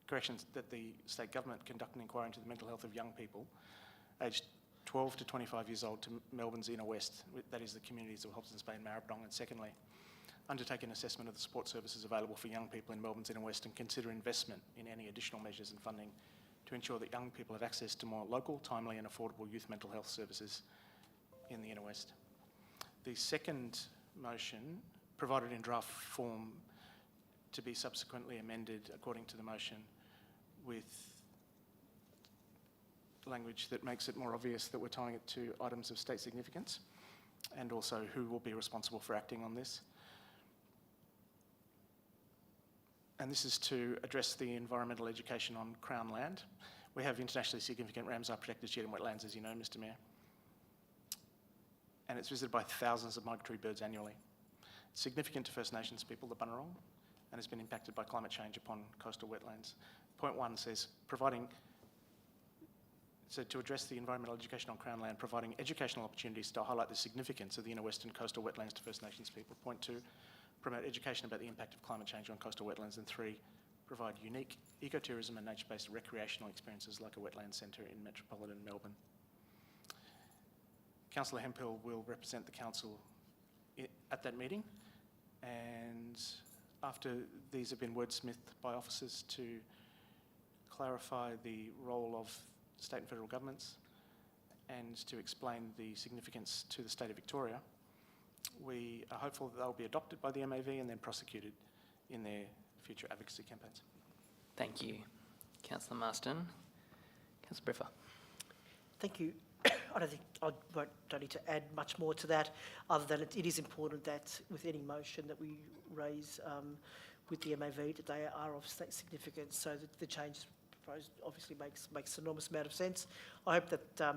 Speaker 5: corrections, that the state government conduct an inquiry into the mental health of young people aged 12 to 25 years old to Melbourne's inner west, that is the communities of Hobsons Bay and Maribyrnong, and secondly, undertake an assessment of the support services available for young people in Melbourne's inner west and consider investment in any additional measures and funding to ensure that young people have access to more local, timely and affordable youth mental health services in the inner west. The second motion, provided in draft form, to be subsequently amended according to the motion with language that makes it more obvious that we're tying it to items of state significance, and also who will be responsible for acting on this. And this is to address the environmental education on Crown land. We have internationally significant Ramsar protected shedland wetlands, as you know, Mr Mayor. And it's visited by thousands of migratory birds annually. It's significant to First Nations people, the Bunurong, and has been impacted by climate change upon coastal wetlands. Point 1 says, to address the environmental education on Crown land, providing educational opportunities to highlight the significance of the inner western coastal wetlands to First Nations people. Point 2, promote education about the impact of climate change on coastal wetlands. And 3, provide unique ecotourism and nature-based recreational experiences like a wetland centre in metropolitan Melbourne. Councillor Hemphill will represent the council at that meeting, and after these have been wordsmithed by officers to clarify the role of state and federal governments and to explain the significance to the state of Victoria, we are hopeful that they'll be adopted by the MAV and then prosecuted in their future advocacy campaigns.
Speaker 1: Thank you, Councillor Marston. Councillor Briffa.
Speaker 3: Thank you. I don't think don't need to add much more to that, other than it is important that with any motion that we raise with the MAV, that they are of state significance, so that the changes proposed obviously makes an enormous amount of sense. I hope that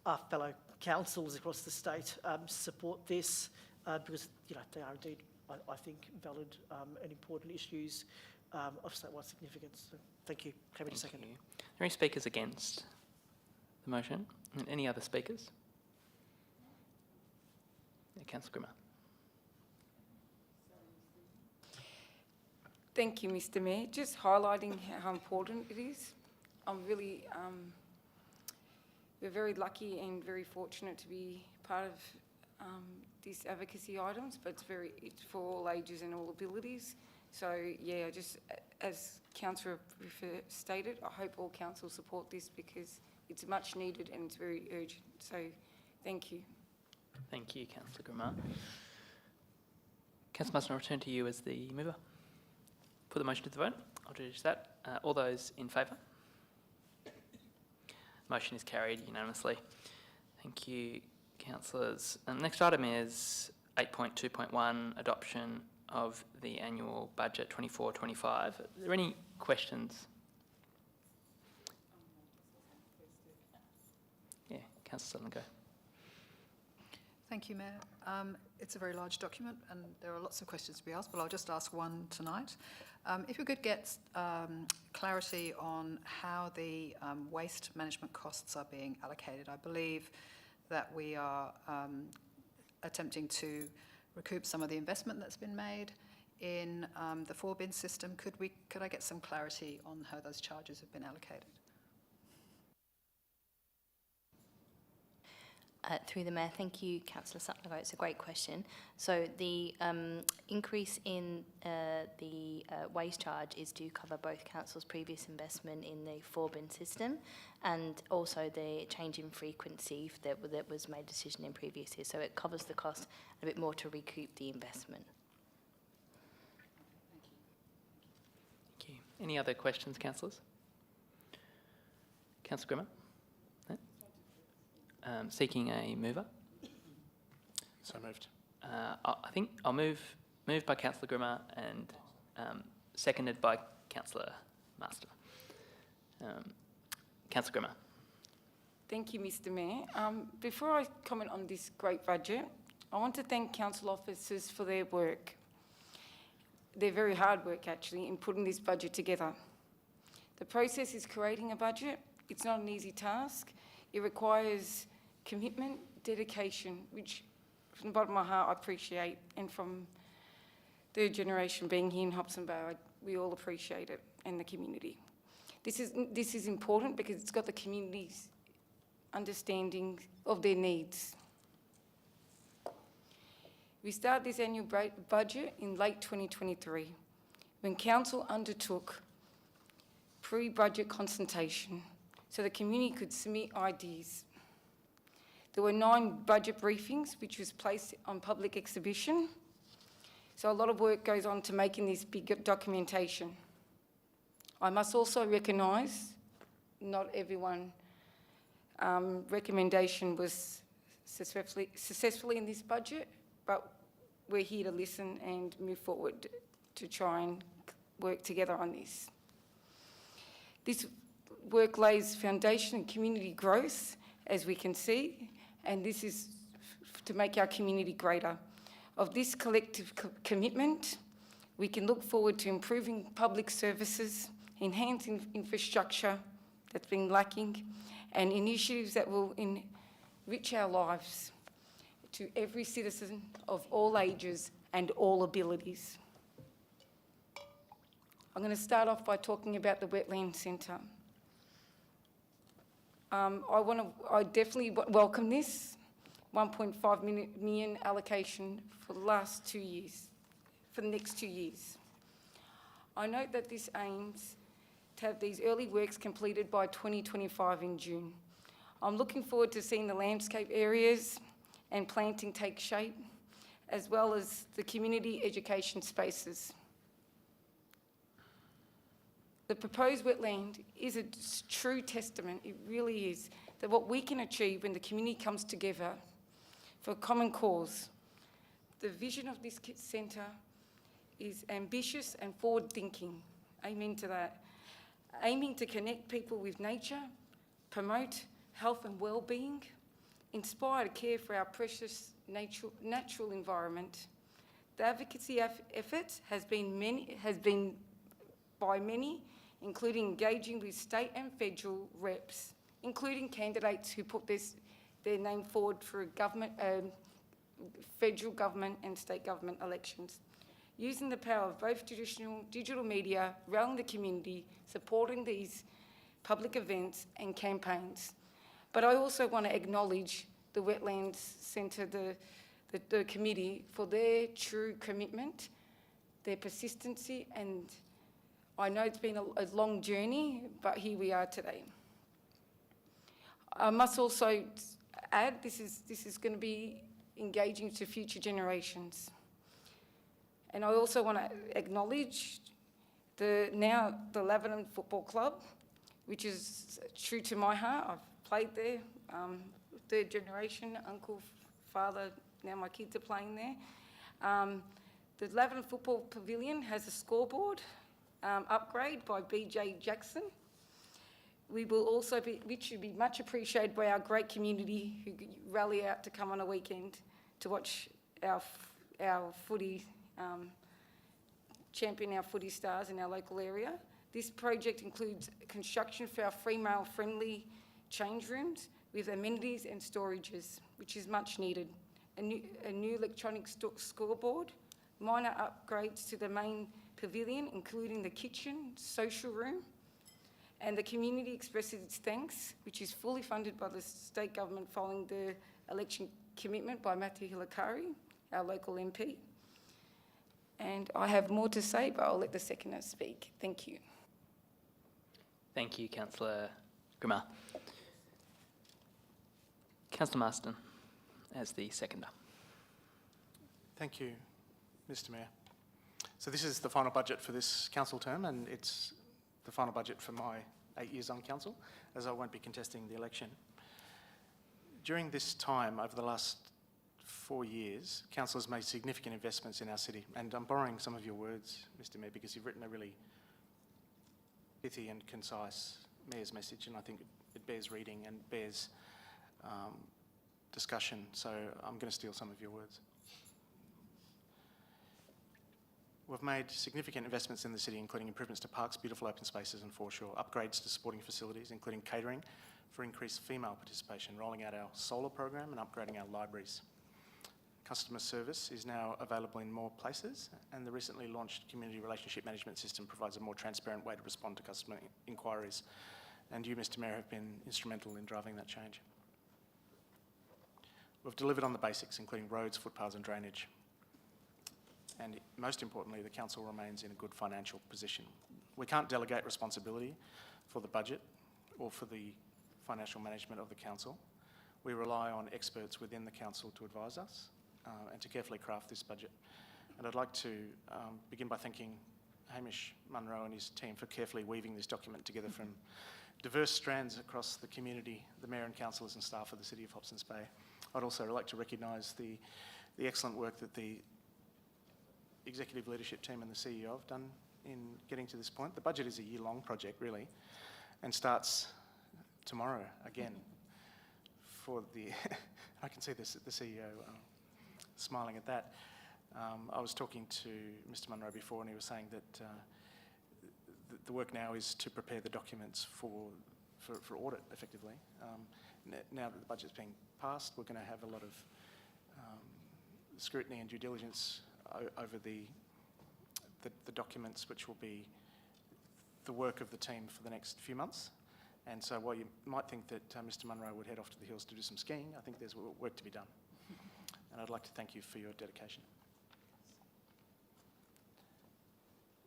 Speaker 3: our fellow councils across the state support this, because they are indeed, I think, valid and important issues of statewide significance. So thank you. Happy to second.
Speaker 1: Are there any speakers against the motion? And any other speakers? Yeah, Councillor Grimmer.
Speaker 7: Thank you, Mr Mayor. Just highlighting how important it is. I'm really, we're very lucky and very fortunate to be part of these advocacy items, but it's for all ages and all abilities. So yeah, as Councillor stated, I hope all councils support this because it's much needed and it's very urgent. So thank you.
Speaker 1: Thank you, Councillor Grimmer. Councillor Marston, I'll return to you as the mover. Put the motion to the vote. I'll introduce that. All those in favour? Motion is carried unanimously. Thank you, councillors. And the next item is 8.2.1, adoption of the annual budget 24-25. Are there any questions? Yeah, Councillor Sutherland, go.
Speaker 9: Thank you, Mayor. It's a very large document and there are lots of questions to be asked, but I'll just ask one tonight. If we could get clarity on how the waste management costs are being allocated. I believe that we are attempting to recoup some of the investment that's been made in the 4-bin system. Could I get some clarity on how those charges have been allocated?
Speaker 8: Through the Mayor, thank you, Councillor Sutcliffe. It's a great question. So the increase in the waste charge is to cover both council's previous investment in the 4-bin system and also the change in frequency that was made a decision in previous years. So it covers the cost a bit more to recoup the investment.
Speaker 1: Thank you. Any other questions, councillors? Councillor Grimmer? Seeking a mover.
Speaker 5: So moved.
Speaker 1: I think I'll moved by Councillor Grimmer and seconded by Councillor Marston. Councillor Grimmer.
Speaker 7: Thank you, Mr Mayor. Before I comment on this great budget, I want to thank council officers for their work. Their very hard work, actually, in putting this budget together. The process is creating a budget. It's not an easy task. It requires commitment, dedication, which from the bottom of my heart I appreciate, and from third generation being here in Hobson Bay, we all appreciate it, and the community. This is important because it's got the community's understanding of their needs. We start this annual budget in late 2023, when council undertook pre-budget consultation so the community could submit ideas. There were 9 budget briefings, which was placed on public exhibition. So a lot of work goes on to making this big documentation. I must also recognise not everyone recommendation was successfully in this budget, but we're here to listen and move forward to try and work together on this. This work lays foundation in community growth, as we can see, and this is to make our community greater. Of this collective commitment, we can look forward to improving public services, enhancing infrastructure that's been lacking, and initiatives that will enrich our lives to every citizen of all ages and all abilities. I'm going to start off by talking about the Wetland Centre. I definitely welcome this 1.5 million allocation for the last 2 years, for the next 2 years. I note that this aims to have these early works completed by 2025 in June. I'm looking forward to seeing the landscape areas and planting take shape, as well as the community education spaces. The proposed wetland is a true testament, it really is, that what we can achieve when the community comes together for a common cause. The vision of this centre is ambitious and forward-thinking. Amen to that. Aiming to connect people with nature, promote health and well-being, inspire to care for our precious natural environment. The advocacy effort has been by many, including engaging with state and federal reps, including candidates who put their name forward for government, federal government and state government elections. Using the power of both traditional digital media, rallying the community, supporting these public events and campaigns. But I also want to acknowledge the Wetlands Centre, the committee, for their true commitment, their persistency, and I know it's been a long journey, but here we are today. I must also add, this is going to be engaging to future generations. And I also want to acknowledge the Laverton Football Club, which is true to my heart. I've played there, third generation, uncle, father, now my kids are playing there. The Laverton Football Pavilion has a scoreboard upgrade by BJ Jackson. Which would be much appreciated by our great community who rally out to come on a weekend to watch our footy, champion our footy stars in our local area. This project includes construction for our female-friendly change rooms with amenities and storages, which is much needed. A new electronic scoreboard, minor upgrades to the main pavilion, including the kitchen, social room, and the community expresses its thanks, which is fully funded by the state government following the election commitment by Matthew Hilakari, our local MP. And I have more to say, but I'll let the seconder speak. Thank you.
Speaker 1: Thank you, Councillor Grimmer. Councillor Marston, as the seconder.
Speaker 5: Thank you, Mr Mayor. So this is the final budget for this council term, and it's the final budget for my 8 years on council, as I won't be contesting the election. During this time, over the last 4 years, council has made significant investments in our city, and I'm borrowing some of your words, Mr Mayor, because you've written a really pithy and concise Mayor's message, and I think it bears reading and bears discussion, so I'm going to steal some of your words. We've made significant investments in the city, including improvements to parks, beautiful open spaces and foreshore, upgrades to supporting facilities, including catering for increased female participation, rolling out our solar program and upgrading our libraries. Customer service is now available in more places, and the recently launched community relationship management system provides a more transparent way to respond to customer inquiries. And you, Mr. Mayor, have been instrumental in driving that change. We've delivered on the basics, including roads, footpaths and drainage. And most importantly, the council remains in a good financial position. We can't delegate responsibility for the budget or for the financial management of the council. We rely on experts within the council to advise us and to carefully craft this budget. And I'd like to begin by thanking Hamish Munro and his team for carefully weaving this document together from diverse strands across the community, the Mayor and councillors and staff of the City of Hobsons Bay. I'd also like to recognise the excellent work that the executive leadership team and the CEO have done in getting to this point. The budget is a year-long project, really, and starts tomorrow again for the... I can see the CEO smiling at that. I was talking to Mr Munro before, and he was saying that the work now is to prepare the documents for audit, effectively. Now that the budget's being passed, we're going to have a lot of scrutiny and due diligence over the documents, which will be the work of the team for the next few months. And so while you might think that Mr Munro would head off to the hills to do some skiing, I think there's work to be done. And I'd like to thank you for your dedication.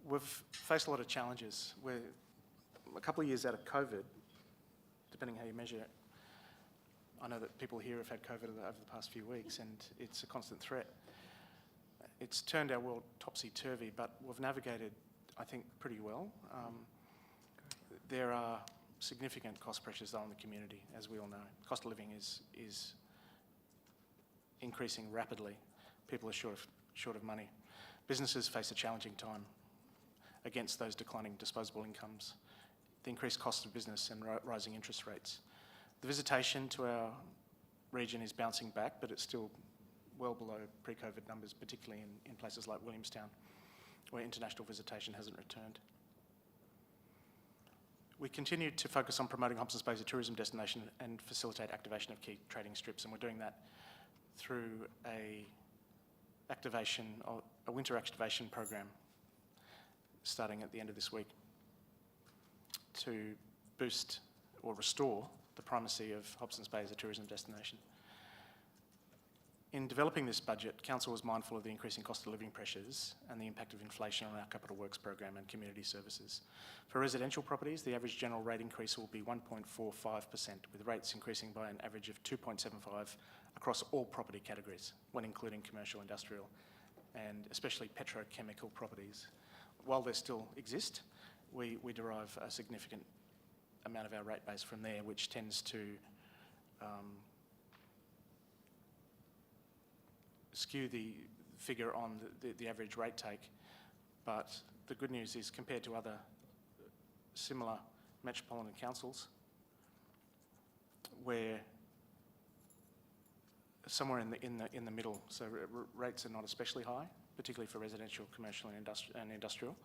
Speaker 5: We've faced a lot of challenges. We're a couple of years out of COVID, depending how you measure it. I know that people here have had COVID over the past few weeks, and it's a constant threat. It's turned our world topsy-turvy, but we've navigated, I think, pretty well. There are significant cost pressures, though, on the community, as we all know. Cost of living is increasing rapidly. People are short of money. Businesses face a challenging time against those declining disposable incomes, the increased cost of business and rising interest rates. The visitation to our region is bouncing back, but it's still well below pre-COVID numbers, particularly in places like Williamstown, where international visitation hasn't returned. We continue to focus on promoting Hobsons Bay as a tourism destination and facilitate activation of key trading strips, and we're doing that through a winter activation program starting at the end of this week to boost or restore the primacy of Hobsons Bay as a tourism destination. In developing this budget, Council was mindful of the increasing cost of living pressures and the impact of inflation on our capital works program and community services. For residential properties, the average general rate increase will be 1.45%, with rates increasing by an average of 2.75 across all property categories, when including commercial, industrial, and especially petrochemical properties. While they still exist, we derive a significant amount of our rate base from there, which tends to skew the figure on the average rate take. But the good news is, compared to other similar metropolitan councils, we're somewhere in the middle. So rates are not especially high, particularly for residential, commercial and industrial.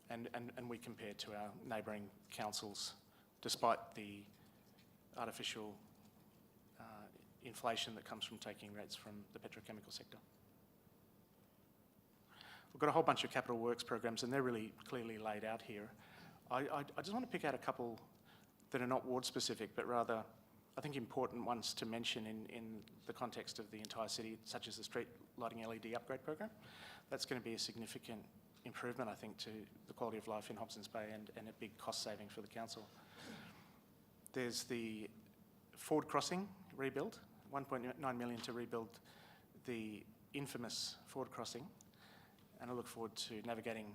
Speaker 5: And we compare to our neighbouring councils, despite the artificial inflation that comes from taking rates from the petrochemical sector. We've got a whole bunch of capital works programs, and they're really clearly laid out here. I just want to pick out a couple that are not ward specific, but rather I think important ones to mention in the context of the entire city, such as the street lighting LED upgrade program. That's going to be a significant improvement, I think, to the quality of life in Hobsons Bay and a big cost saving for the council. There's the Ford Crossing rebuild, 1.9 million to rebuild the infamous Ford Crossing, and I look forward to navigating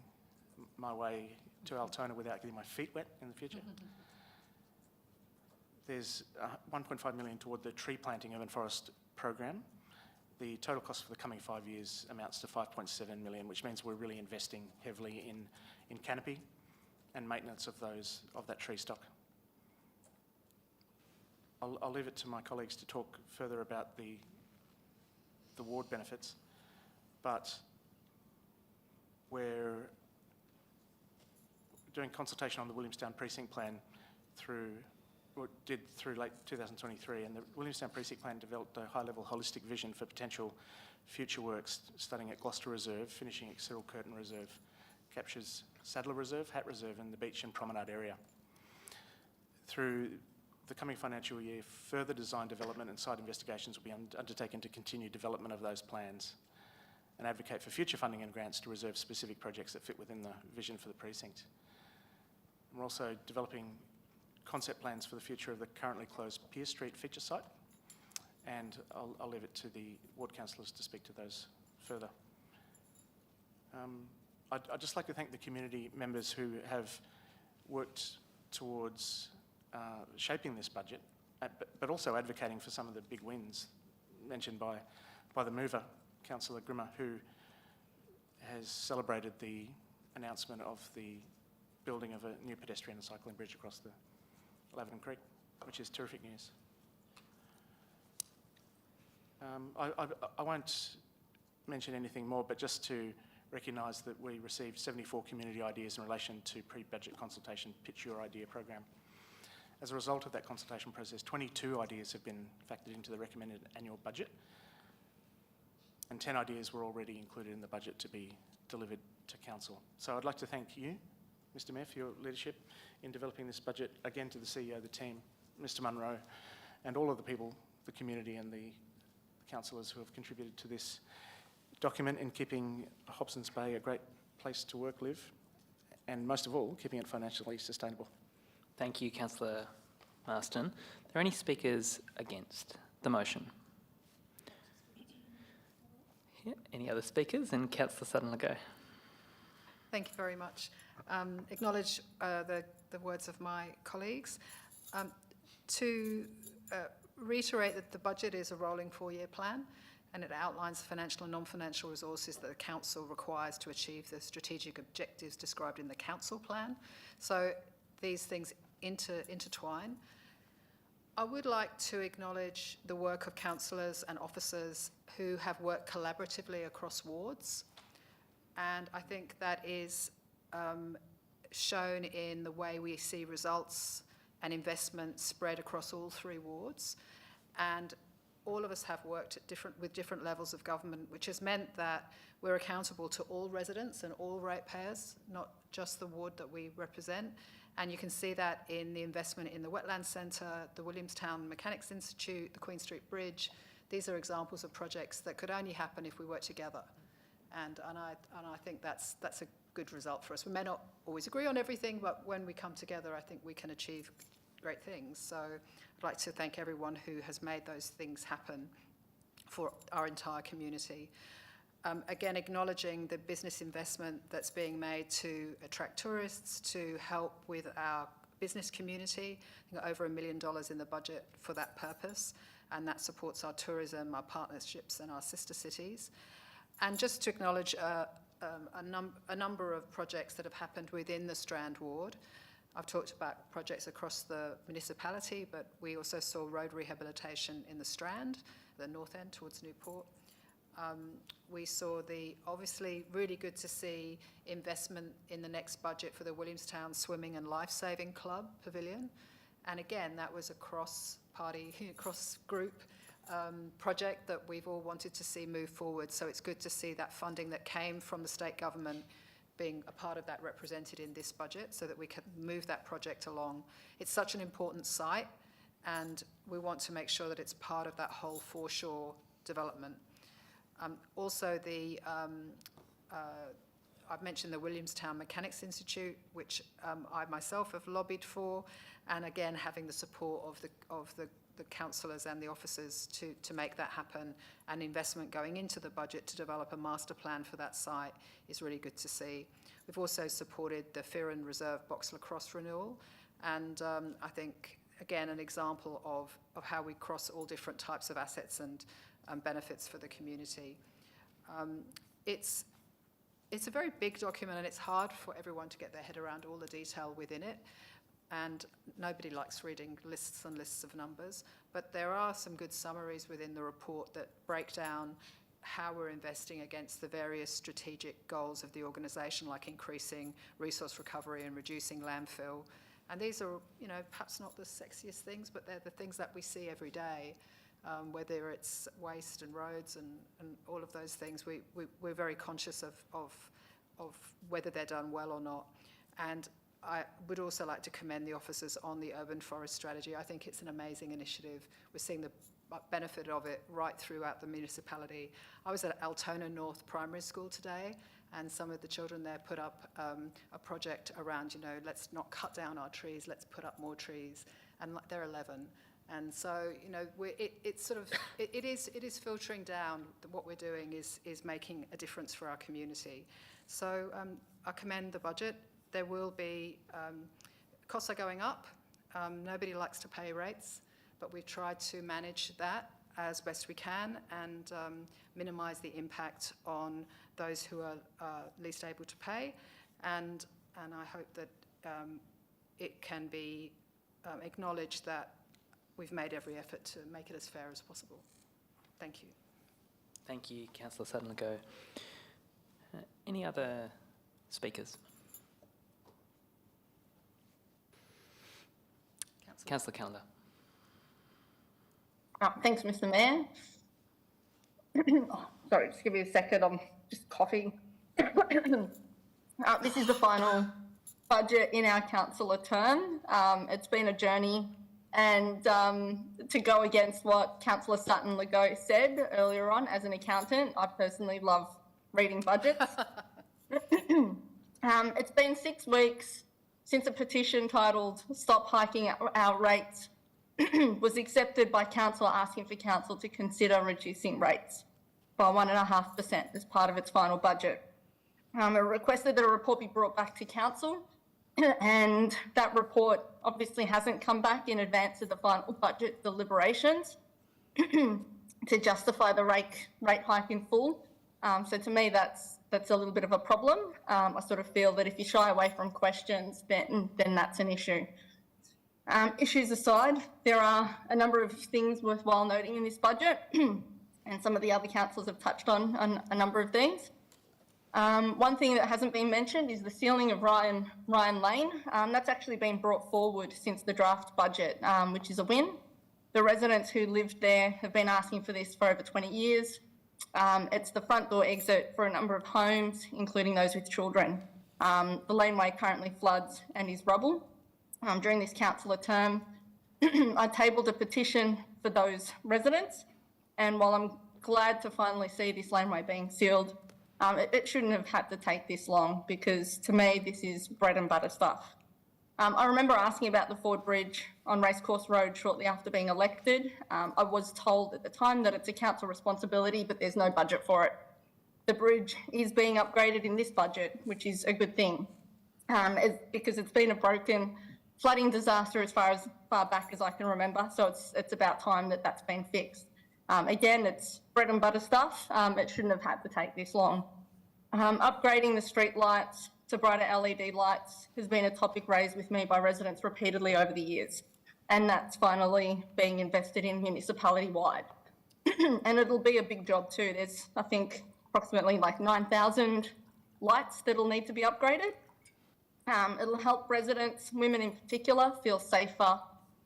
Speaker 5: my way to Altona without getting my feet wet in the future. There's 1.5 million toward the tree planting urban forest program. The total cost for the coming 5 years amounts to 5.7 million, which means we're really investing heavily in canopy and maintenance of that tree stock. I'll leave it to my colleagues to talk further about the ward benefits, but we're doing consultation on the Williamstown Precinct Plan through late 2023, and the Williamstown Precinct Plan developed a high-level holistic vision for potential future works, starting at Gloucester Reserve, finishing at Cyril Curtin Reserve, captures Sadler Reserve, Hat Reserve and the beach and promenade area. Through the coming financial year, further design development and site investigations will be undertaken to continue development of those plans and advocate for future funding and grants to reserve specific projects that fit within the vision for the precinct. We're also developing concept plans for the future of the currently closed Pierce Street feature site, and I'll leave it to the ward councillors to speak to those further. I'd just like to thank the community members who have worked towards shaping this budget, but also advocating for some of the big wins mentioned by the mover, Councillor Grimmer, who has celebrated the announcement of the building of a new pedestrian and cycling bridge across the Laverton Creek, which is terrific news. I won't mention anything more, but just to recognise that we received 74 community ideas in relation to pre-budget consultation Pitch Your Idea program. As a result of that consultation process, 22 ideas have been factored into the recommended annual budget, and 10 ideas were already included in the budget to be delivered to Council. So I'd like to thank you, Mr Mayor, for your leadership in developing this budget, again to the CEO, the team, Mr Munro, and all of the people, the community and the councillors who have contributed to this document in keeping Hobsons Bay a great place to work, live, and most of all, keeping it financially sustainable.
Speaker 1: Thank you, Councillor Marston. Are there any speakers against the motion? Yeah, any other speakers? And Councillor Sutton will go.
Speaker 9: Thank you very much. Acknowledge the words of my colleagues. To reiterate that the budget is a rolling 4-year plan, and it outlines the financial and non-financial resources that the council requires to achieve the strategic objectives described in the council plan. So these things intertwine. I would like to acknowledge the work of councillors and officers who have worked collaboratively across wards, and I think that is shown in the way we see results and investment spread across all 3 wards. And all of us have worked with different levels of government, which has meant that we're accountable to all residents and all ratepayers, not just the ward that we represent. And you can see that in the investment in the Wetlands Centre, the Williamstown Mechanics Institute, the Queen Street Bridge. These are examples of projects that could only happen if we work together. And I think that's a good result for us. We may not always agree on everything, but when we come together, I think we can achieve great things. So I'd like to thank everyone who has made those things happen for our entire community. Again, acknowledging the business investment that's being made to attract tourists, to help with our business community. I think over $1 million in the budget for that purpose, and that supports our tourism, our partnerships and our sister cities. And just to acknowledge a number of projects that have happened within the Strand ward. I've talked about projects across the municipality, but we also saw road rehabilitation in the Strand, the north end towards Newport. We saw obviously really good to see investment in the next budget for the Williamstown Swimming and Life-Saving Club Pavilion. And again, that was a cross-party, cross-group project that we've all wanted to see move forward. So it's good to see that funding that came from the state government being a part of that represented in this budget so that we can move that project along. It's such an important site, and we want to make sure that it's part of that whole foreshore development. Also, I've mentioned the Williamstown Mechanics Institute, which I myself have lobbied for, and again, having the support of the councillors and the officers to make that happen, and investment going into the budget to develop a master plan for that site is really good to see. We've also supported the Fearon Reserve Box Lacrosse renewal, and I think, again, an example of how we cross all different types of assets and benefits for the community. It's it's a very big document and it's hard for everyone to get their head around all the detail within it. And nobody likes reading lists and lists of numbers, but there are some good summaries within the report that break down how we're investing against the various strategic goals of the organisation, like increasing resource recovery and reducing landfill. And these are, you know, perhaps not the sexiest things, but they're the things that we see every day, whether it's waste and roads and all of those things. We're very conscious of whether they're done well or not. And I would also like to commend the officers on the urban forest strategy. I think it's an amazing initiative. We're seeing the benefit of it right throughout the municipality. I was at Altona North Primary School today, and some of the children there put up a project around, you know, let's not cut down our trees, let's put up more trees, and they're 11. And so, you know, it is filtering down. What we're doing is making a difference for our community. So I commend the budget. There will be, costs are going up. Nobody likes to pay rates, but we've tried to manage that as best we can and minimise the impact on those who are least able to pay. And I hope that it can be acknowledged that we've made every effort to make it as fair as possible. Thank you.
Speaker 1: Thank you, Councillor Sutton-Legault. Any other speakers? Councillor Calendar.
Speaker 2: Thanks, Mr. Mayor. Oh, sorry, just give me a second. I'm just coughing. This is the final budget in our councillor term. It's been a journey, and to go against what Councillor Sutton-Legault said earlier on, as an accountant, I personally love reading budgets. It's been 6 weeks since a petition titled "Stop Hiking Our Rates" was accepted by council, asking for council to consider reducing rates by 1.5% as part of its final budget. It requested that a report be brought back to council, and that report obviously hasn't come back in advance of the final budget deliberations to justify the rate hike in full. So to me, that's a little bit of a problem. I sort of feel that if you shy away from questions, then that's an issue. Issues aside, there are a number of things worthwhile noting in this budget, and some of the other councillors have touched on a number of things. One thing that hasn't been mentioned is the ceiling of Ryan Lane. That's actually been brought forward since the draft budget, which is a win. The residents who lived there have been asking for this for over 20 years. It's the front door exit for a number of homes, including those with children. The laneway currently floods and is rubble. During this councillor term, I tabled a petition for those residents, and while I'm glad to finally see this laneway being sealed, it shouldn't have had to take this long, because to me this is bread and butter stuff. I remember asking about the Ford Bridge on Racecourse Road shortly after being elected. I was told at the time that it's a council responsibility, but there's no budget for it. The bridge is being upgraded in this budget, which is a good thing, because it's been a broken flooding disaster as far back as I can remember, so it's about time that that's been fixed. Again, it's bread and butter stuff. It shouldn't have had to take this long. Upgrading the street lights to brighter LED lights has been a topic raised with me by residents repeatedly over the years, and that's finally being invested in municipality-wide. And it'll be a big job too. There's, I think, approximately like 9,000 lights that'll need to be upgraded. It'll help residents, women in particular, feel safer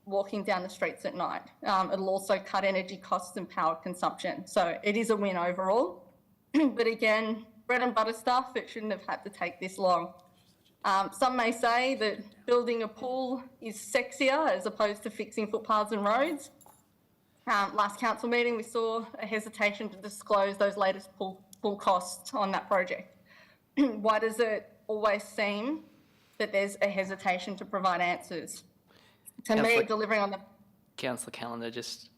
Speaker 2: walking down the streets at night. It'll also cut energy costs and power consumption. So it is a win overall. But again, bread and butter stuff, it shouldn't have had to take this long. Some may say that building a pool is sexier as opposed to fixing footpaths and roads. Last council meeting, we saw a hesitation to disclose those latest pool costs on that project. Why does it always seem that there's a hesitation to provide answers? To me, delivering on the...
Speaker 1: Councillor Calendar, just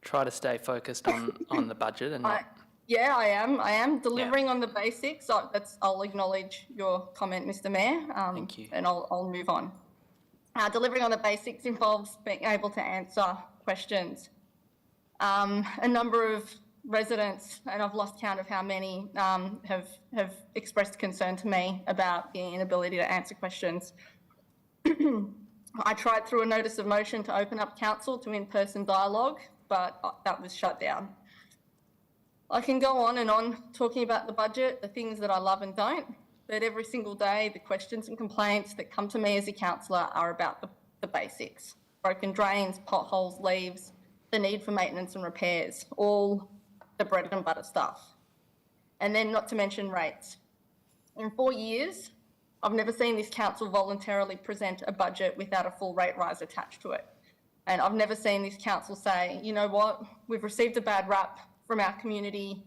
Speaker 1: try to stay focused on the budget and not...
Speaker 2: Yeah, I am delivering on the basics. I'll acknowledge your comment, Mr. Mayor.
Speaker 1: Thank you.
Speaker 2: And I'll move on. Delivering on the basics involves being able to answer questions. A number of residents, and I've lost count of how many, have expressed concern to me about the inability to answer questions. I tried through a notice of motion to open up council to in-person dialogue, but that was shut down. I can go on and on talking about the budget, the things that I love and don't, but every single day the questions and complaints that come to me as a councillor are about the basics. Broken drains, potholes, leaves, the need for maintenance and repairs, all the bread and butter stuff. And then not to mention rates. In 4 years, I've never seen this council voluntarily present a budget without a full rate rise attached to it. And I've never seen this council say, you know what, we've received a bad rap from our community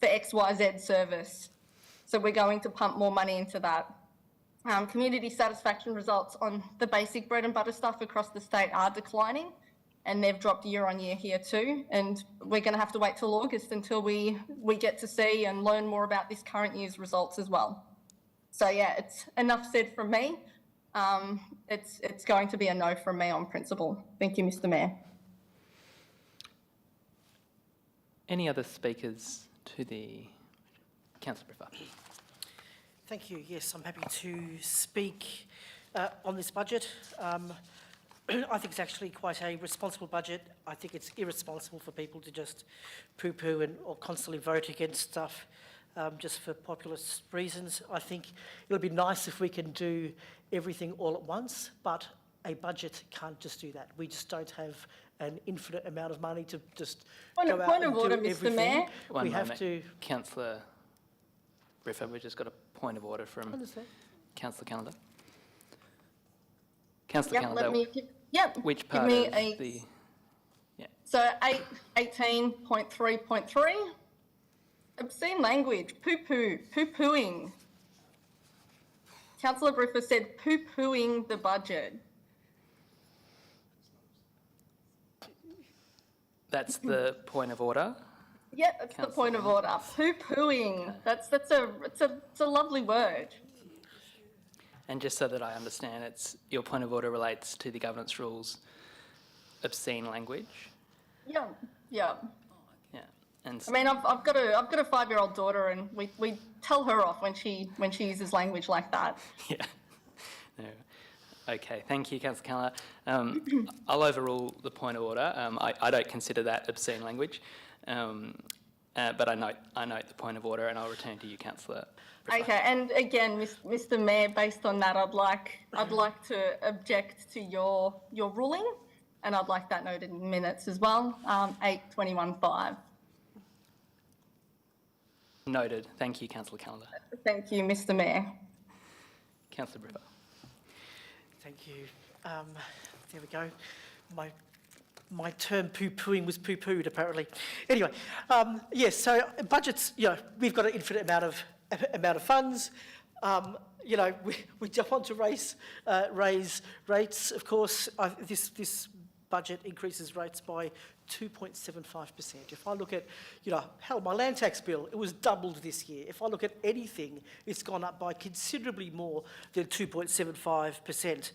Speaker 2: for XYZ service, so we're going to pump more money into that. Community satisfaction results on the basic bread and butter stuff across the state are declining, and they've dropped year on year here too. And we're going to have to wait till August until we get to see and learn more about this current year's results as well. So yeah, it's enough said from me. It's going to be a no from me on principle. Thank you, Mr. Mayor.
Speaker 1: Any other speakers to the Councillor Briffa?
Speaker 3: Thank you. Yes, I'm happy to speak on this budget. I think it's actually quite a responsible budget. I think it's irresponsible for people to just poo-poo or constantly vote against stuff just for populist reasons. I think it'll be nice if we can do everything all at once, but a budget can't just do that. We just don't have an infinite amount of money to just go out and do everything.
Speaker 2: Mayor.
Speaker 1: One
Speaker 3: we
Speaker 1: moment.
Speaker 3: have to.
Speaker 1: Councillor Briffa, we've just got a point of order from Councillor Calendar. Councillor Calendar, which part
Speaker 2: me
Speaker 1: of
Speaker 2: a,
Speaker 1: the...
Speaker 2: So 18.3.3, obscene language, poo-poo, poo-pooing. Councillor Briffa said poo-pooing the budget.
Speaker 1: That's the point of order.
Speaker 2: Yeah, that's the point of order. Poo-pooing. Okay. It's a lovely word.
Speaker 1: And just so that I understand, your point of order relates to the governance rules, obscene language.
Speaker 2: Yeah.
Speaker 1: Yeah. And
Speaker 2: I mean, I've got a 5-year-old daughter, and we tell her off when she uses language like that.
Speaker 1: yeah. No. Okay, thank you, Councillor Calendar. I'll overrule the point of order. I don't consider that obscene language, but I note the point of order, and I'll return to you, Councillor.
Speaker 2: Okay, and again, Mr. Mayor, based on that, I'd like to object to your ruling, and I'd like that noted in minutes as well. 821.5.
Speaker 1: Noted. Thank you, Councillor Calendar.
Speaker 2: Thank you, Mr. Mayor.
Speaker 1: Councillor Briffa.
Speaker 3: Thank you. There we go. My term poo-pooing was poo-pooed, apparently. Anyway, yes, so budgets, we've got an infinite amount of funds. We don't want to raise rates. Of course, this budget increases rates by 2.75%. If I look at, hell, my land tax bill, it was doubled this year. If I look at anything, it's gone up by considerably more than 2.75%.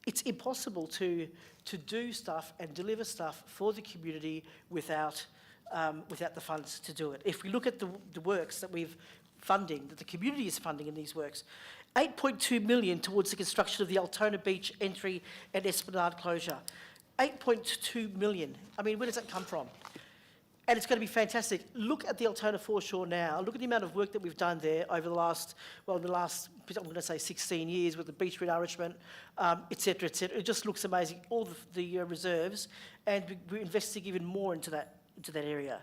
Speaker 3: It's impossible to do stuff and deliver stuff for the community without the funds to do it. If we look at the works that that the community is funding in these works, 8.2 million towards the construction of the Altona Beach entry and Esplanade closure. 8.2 million. I mean, where does that come from? And it's going to be fantastic. Look at the Altona foreshore now. Look at the amount of work that we've done there over the last, I'm going to say 16 years with the beach renourishment, et cetera, et cetera. It just looks amazing. All the reserves, and we're investing even more into that area.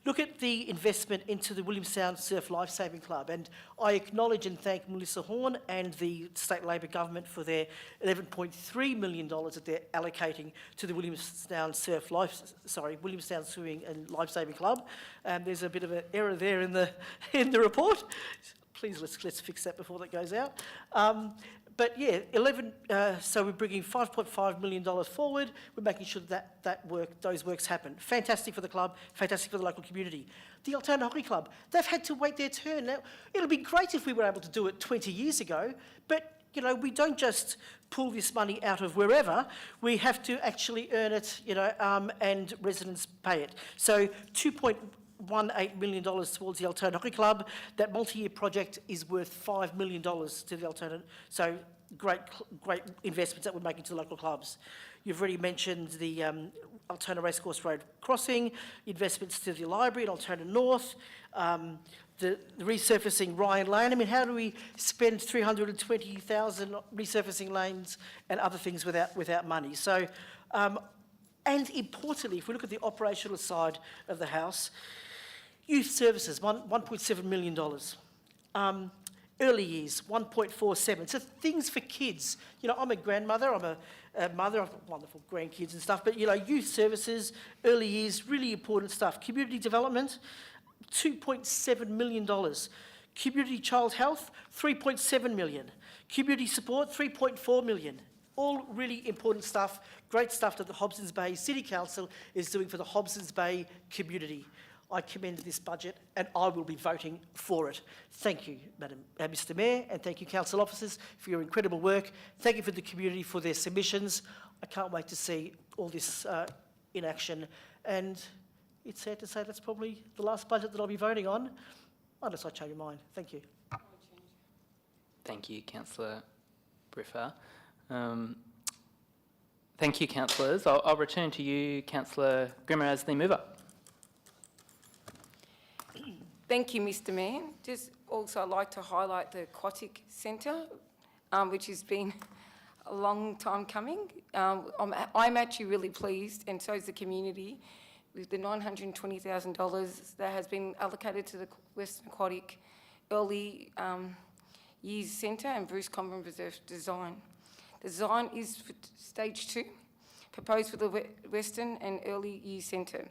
Speaker 3: Look at the investment into the Williamstown Surf Lifesaving Club, and I acknowledge and thank Melissa Horn and the State Labor Government for their $11.3 million that they're allocating to the Williamstown Williamstown Swimming and Lifesaving Club. There's a bit of an error there in the report. Please let's fix that before that goes out. But yeah, so we're bringing $5.5 million forward. We're making sure those works happen. Fantastic for the club, fantastic for the local community. The Altona Hockey Club, they've had to wait their turn. Now, it'll be great if we were able to do it 20 years ago, but you know, we don't just pull this money out of wherever, we have to actually earn it, you know, and residents pay it. So $2.18 million towards the Altona Hockey Club. That multi-year project is worth $5 million to the Altona. So great investments that we're making to the local clubs. You've already mentioned the Altona Racecourse Road crossing, investments to the library in Altona North, the resurfacing Ryan Lane. I mean, how do we spend 320,000 resurfacing lanes and other things without money? So, and importantly, if we look at the operational side of the house, youth services, $1.7 million. Early years, 1.47. So things for kids. You know, I'm a grandmother, I'm a mother, I've got wonderful grandkids and stuff, but, you know, youth services, early years, really important stuff. Community development, $2.7 million. Community child health, $3.7 million. Community support, $3.4 million. All really important stuff, great stuff that the Hobsons Bay City Council is doing for the Hobsons Bay community. I commend this budget and I will be voting for it. Thank you, Mr Mayor, and thank you, council officers, for your incredible work. Thank you for the community for their submissions. I can't wait to see all this in action. And it's sad to say that's probably the last budget that I'll be voting on, unless I change my mind. Thank you.
Speaker 1: Thank you, Councillor Briffa. Thank you, councillors. I'll return to you, Councillor Grimmer, as the mover.
Speaker 7: Thank you, Mr Mayor. Just also I'd like to highlight the Aquatic Centre, which has been a long time coming. I'm actually really pleased, and so is the community, with the $920,000 that has been allocated to the Western Aquatic Early Years Centre and Bruce Common Reserve design. The design is for stage 2, proposed for the Western and Early Years Centre,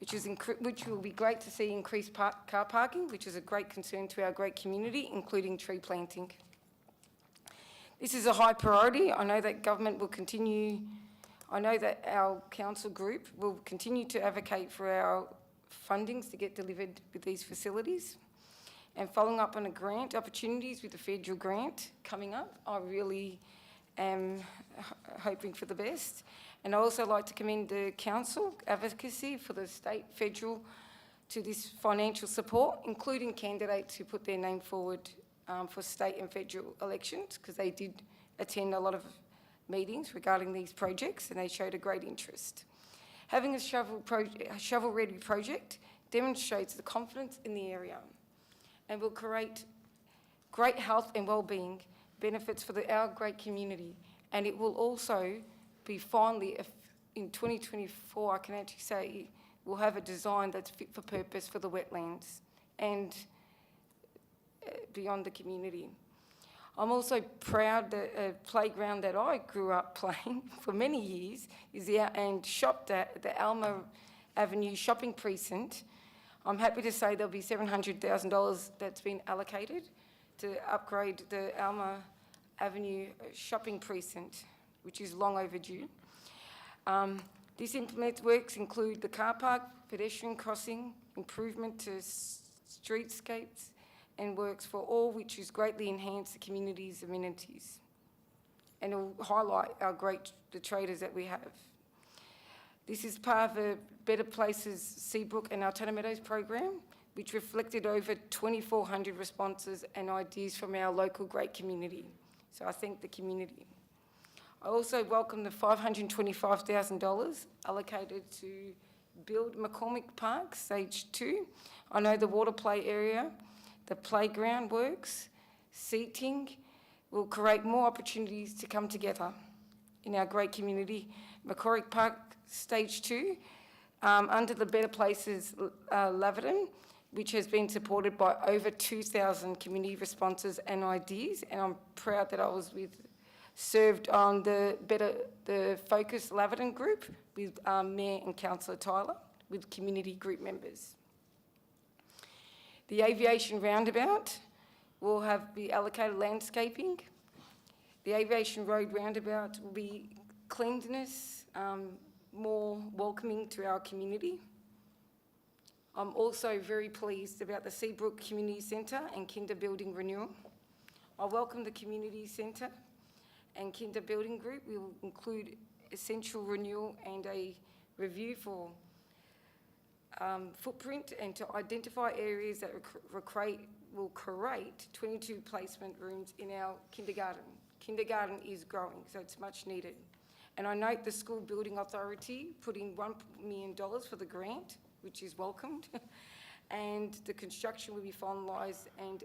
Speaker 7: which will be great to see increased car parking, which is a great concern to our great community, including tree planting. This is a high priority. I know that government will continue, I know that our council group will continue to advocate for our fundings to get delivered with these facilities. And following up on the grant opportunities with the federal grant coming up, I really am hoping for the best. And I also like to commend the council advocacy for the state, federal, to this financial support, including candidates who put their name forward for state and federal elections, because they did attend a lot of meetings regarding these projects and they showed a great interest. Having a shovel-ready project demonstrates the confidence in the area and will create great health and well-being benefits for our great community. And it will also be finally, in 2024, I can actually say, we'll have a design that's fit for purpose for the wetlands and beyond the community. I'm also proud that a playground that I grew up playing for many years and shopped at the Alma Avenue Shopping Precinct. I'm happy to say there'll be $700,000 that's been allocated to upgrade the Alma Avenue Shopping Precinct, which is long overdue. This implement works include the car park, pedestrian crossing, improvement to streetscapes, and works for all, which has greatly enhanced the community's amenities. And it will highlight the traders that we have. This is part of the Better Places Seabrook and Altona Meadows program, which reflected over 2,400 responses and ideas from our local great community. So I thank the community. I also welcome the $525,000 allocated to build McCormick Park, Stage 2. I know the water play area, the playground works, seating will create more opportunities to come together in our great community. McCormick Park, Stage 2, under the Better Places Laverton, which has been supported by over 2,000 community responses and ideas, and I'm proud that I was served on the Focus Laverton group with Mayor and Councillor Tyler, with community group members. The aviation roundabout will be allocated landscaping. The aviation road roundabout will be cleanliness, more welcoming to our community. I'm also very pleased about the Seabrook Community Centre and Kinder Building renewal. I welcome the community centre and kinder building group. We will include essential renewal and a review for footprint and to identify areas that will create 22 placement rooms in our kindergarten. Kindergarten is growing, so it's much needed. And I note the School Building Authority put in $1 million for the grant, which is welcomed, and the construction will be finalised and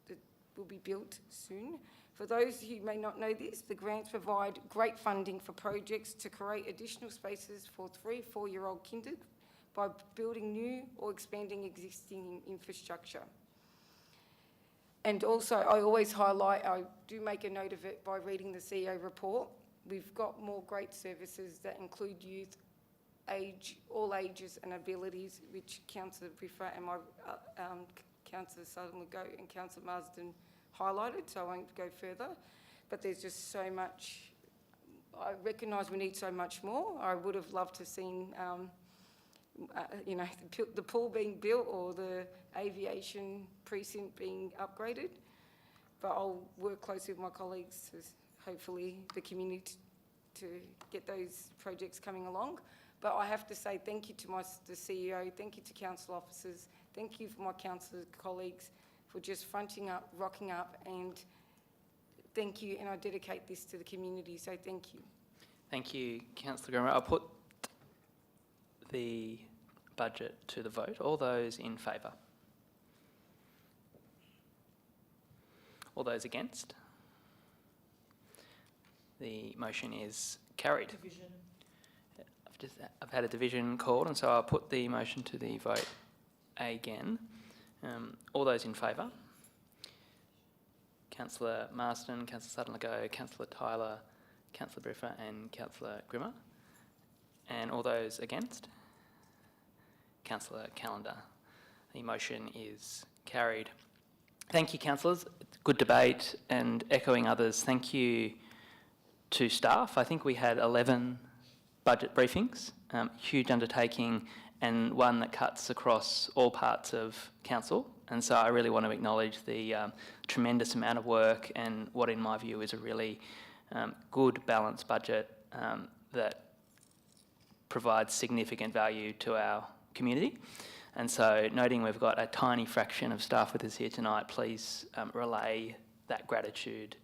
Speaker 7: it will be built soon. For those who may not know this, the grants provide great funding for projects to create additional spaces for 3- and 4-year-old kinders by building new or expanding existing infrastructure. And also, I always highlight, I do make a note of it by reading the CEO report. We've got more great services that include youth, all ages and abilities, which Councillor Briffa and my Councillor Sutherland and Councillor Marsden highlighted, so I won't go further. But there's just so much. I recognise we need so much more. I would have loved to have seen, the pool being built or the aviation precinct being upgraded. But I'll work closely with my colleagues, hopefully the community, to get those projects coming along. But I have to say thank you to the CEO, thank you to council officers, thank you for my council colleagues for just fronting up, rocking up, and thank you, and I dedicate this to the community, so thank you.
Speaker 1: Thank you, Councillor Grimmer. I'll put the budget to the vote. All those in favour? All those against? The motion is carried.
Speaker 3: Division.
Speaker 1: I've had a division called, and so I'll put the motion to the vote again. All those in favour? Councillor Marsden, Councillor Sutherland, Councillor Tyler, Councillor Briffa and Councillor Grimmer. And all those against? Councillor Calendar. The motion is carried. Thank you, councillors. Good debate, and echoing others, thank you to staff. I think we had 11 budget briefings, huge undertaking, and one that cuts across all parts of council. And so I really want to acknowledge the tremendous amount of work and what, in my view, is a really good, balanced budget that provides significant value to our community. And so, noting we've got a tiny fraction of staff with us here tonight, please relay that gratitude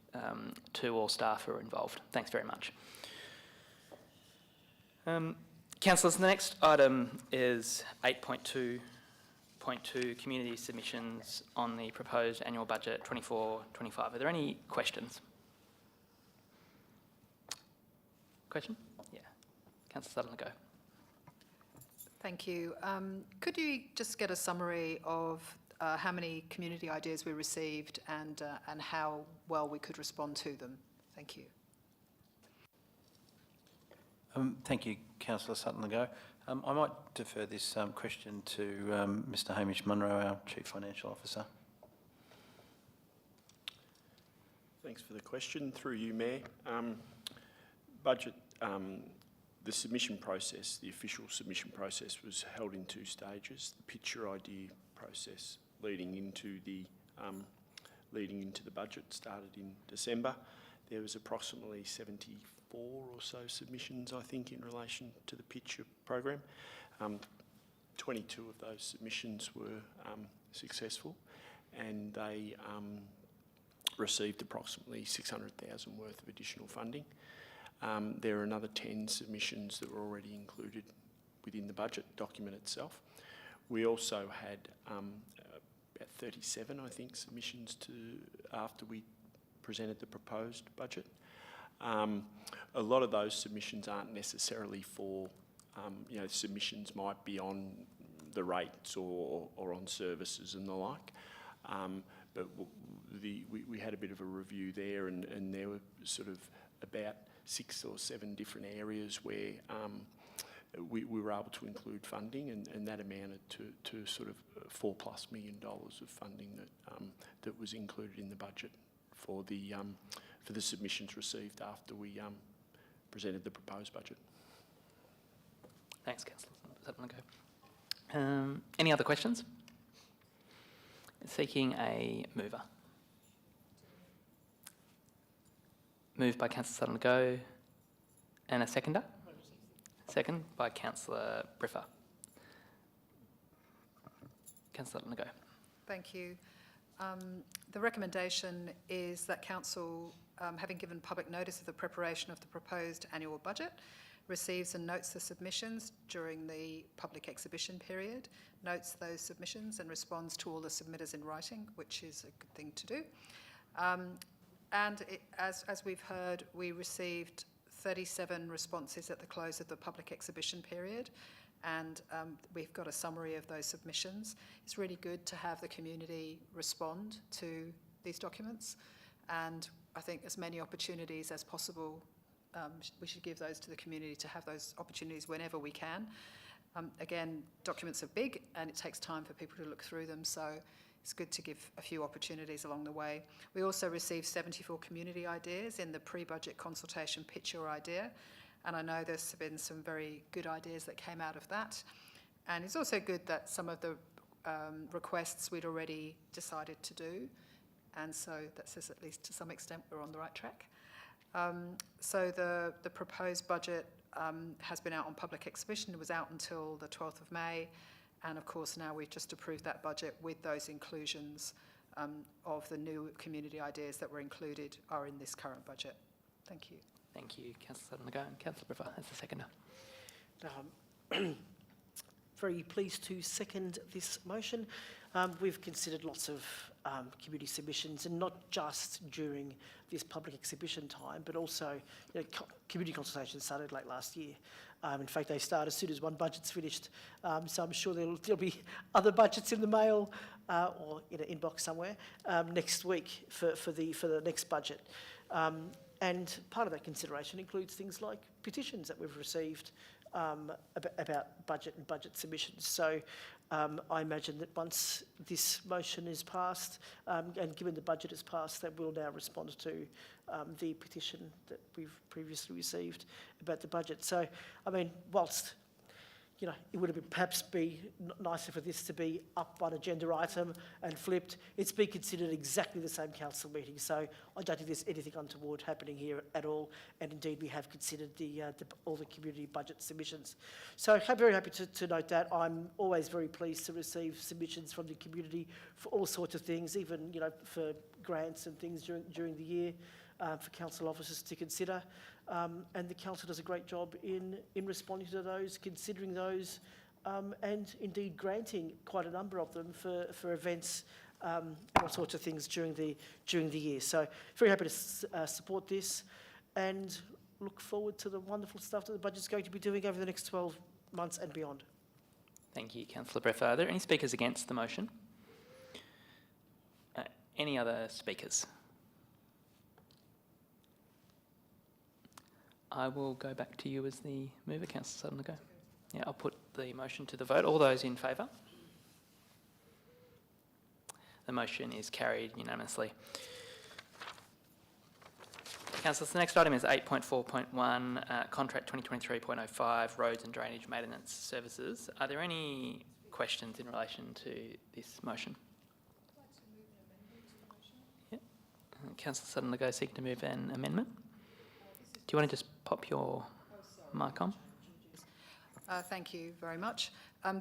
Speaker 1: to all staff who are involved. Thanks very much. Councillors, the next item is 8.2.2 community submissions on the proposed annual budget 24-25. Are there any questions? Question? Yeah. Councillor Sutherland, go.
Speaker 9: Thank you. Could you just get a summary of how many community ideas we received and how well we could respond to them? Thank you.
Speaker 4: Thank you, Councillor Sutherland. I might defer this question to Mr Hamish Munro, our Chief Financial Officer.
Speaker 11: Thanks for the question. Through you, Mayor. Budget, the submission process, the official submission process was held in 2 stages. The picture idea process leading into the budget started in December. There was approximately 74 or so submissions, I think, in relation to the picture program. 22 of those submissions were successful, and they received approximately $600,000 worth of additional funding. There are another 10 submissions that were already included within the budget document itself. We also had about 37, I think, submissions after we presented the proposed budget. A lot of those submissions aren't necessarily for, submissions might be on the rates or on services and the like. But we had a bit of a review there, and there were sort of about 6 or 7 different areas where we were able to include funding, and that amounted to sort of $4+ million of funding that was included in the budget for the submissions received after we presented the proposed budget.
Speaker 1: Thanks, Councillor Sutherland. Any other questions? Seeking a mover. Moved by Councillor Sutton Go. And a seconder? Second by Councillor Briffa. Councillor Sutton Go.
Speaker 9: Thank you. The recommendation is that council, having given public notice of the preparation of the proposed annual budget, receives and notes the submissions during the public exhibition period, notes those submissions and responds to all the submitters in writing, which is a good thing to do. As we've heard, we received 37 responses at the close of the public exhibition period, and we've got a summary of those submissions. It's really good to have the community respond to these documents, and I think as many opportunities as possible, we should give those to the community to have those opportunities whenever we can. Again, documents are big and it takes time for people to look through them, so it's good to give a few opportunities along the way. We also received 74 community ideas in the pre-budget consultation Pitch Your Idea, and I know there's been some very good ideas that came out of that. And it's also good that some of the requests we'd already decided to do, and so that says at least to some extent we're on the right track. So the proposed budget has been out on public exhibition. It was out until the 12th of May, and of course now we've just approved that budget with those inclusions of the new community ideas that were included are in this current budget. Thank you.
Speaker 1: Thank you, Councillor Sutton Go, and Councillor Briffa as the seconder.
Speaker 3: Very pleased to second this motion. We've considered lots of community submissions, and not just during this public exhibition time, but also community consultations started late last year. In fact, they start as soon as one budget's finished. So I'm sure there'll be other budgets in the mail or in an inbox somewhere next week for the next budget. And part of that consideration includes things like petitions that we've received about budget and budget submissions. So I imagine that once this motion is passed, and given the budget is passed, that we'll now respond to the petition that we've previously received about the budget. So, I mean, whilst it would have perhaps be nicer for this to be up one agenda item and flipped, it's been considered exactly the same council meeting. So I don't think there's anything untoward happening here at all. And indeed, we have considered all the community budget submissions. So I'm very happy to note that. I'm always very pleased to receive submissions from the community for all sorts of things, even for grants and things during the year. For council officers to consider, and the council does a great job in responding to those, considering those, and indeed granting quite a number of them for events and all sorts of things during the year. So very happy to support this, and look forward to the wonderful stuff that the budget's going to be doing over the next 12 months and beyond.
Speaker 1: Thank you, Councillor Briffa. Are there any speakers against the motion? Any other speakers? I will go back to you as the mover, Councillor Sutton Go. Yeah, I'll put the motion to the vote. All those in favour? The motion is carried unanimously. Councillors, the next item is 8.4.1, Contract 2023.05, Roads and Drainage Maintenance Services. Are there any questions in relation to this motion? Yeah. Councillor Sutton Go seeking to move an amendment. Do you want to just pop your mic on?
Speaker 9: Thank you very much.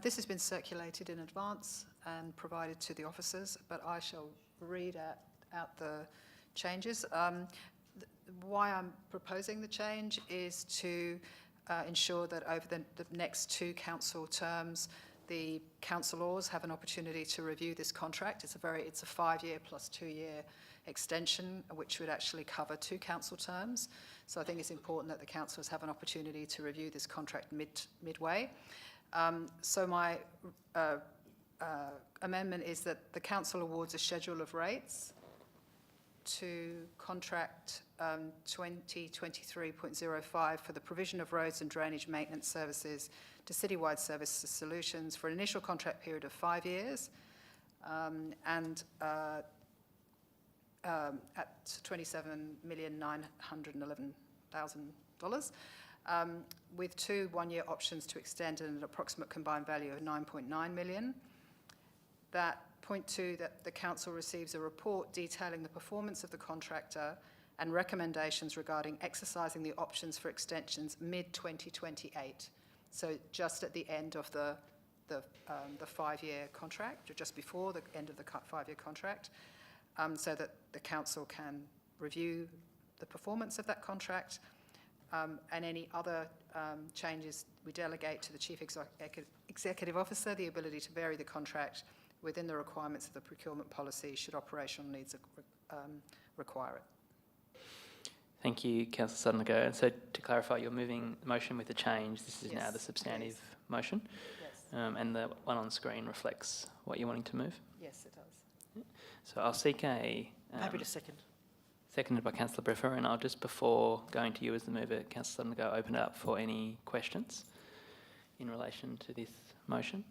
Speaker 9: This has been circulated in advance and provided to the officers, but I shall read out the changes. Why I'm proposing the change is to ensure that over the next 2 council terms, the councillors have an opportunity to review this contract. It's a 5-year plus 2-year extension, which would actually cover 2 council terms. So I think it's important that the councillors have an opportunity to review this contract midway. So my amendment is that the council awards a schedule of rates to contract 2023.05 for the provision of roads and drainage maintenance services to Citywide Service Solutions for an initial contract period of 5 years, and at $27,911,000, with 2 one-year options to extend and an approximate combined value of $9.9 million. That point 2, that the council receives a report detailing the performance of the contractor and recommendations regarding exercising the options for extensions mid-2028. So just at the end of the 5-year contract, or just before the end of the 5-year contract, so that the council can review the performance of that contract, and any other changes we delegate to the Chief Executive Officer the ability to vary the contract within the requirements of the procurement policy should operational needs require it.
Speaker 1: Thank you, Councillor Sutton-Legault. And so to clarify, you're moving the motion with the change. This is now
Speaker 9: Yes,
Speaker 1: the substantive
Speaker 9: please.
Speaker 1: motion.
Speaker 9: Yes.
Speaker 1: And the one on screen reflects what you're wanting to move.
Speaker 9: Yes, it does.
Speaker 1: So I'll seek a...
Speaker 3: I'm happy to second.
Speaker 1: Seconded by Councillor Briffa, and I'll just, before going to you as the mover, Councillor Sutton-Legault, open it up for any questions in relation to this motion.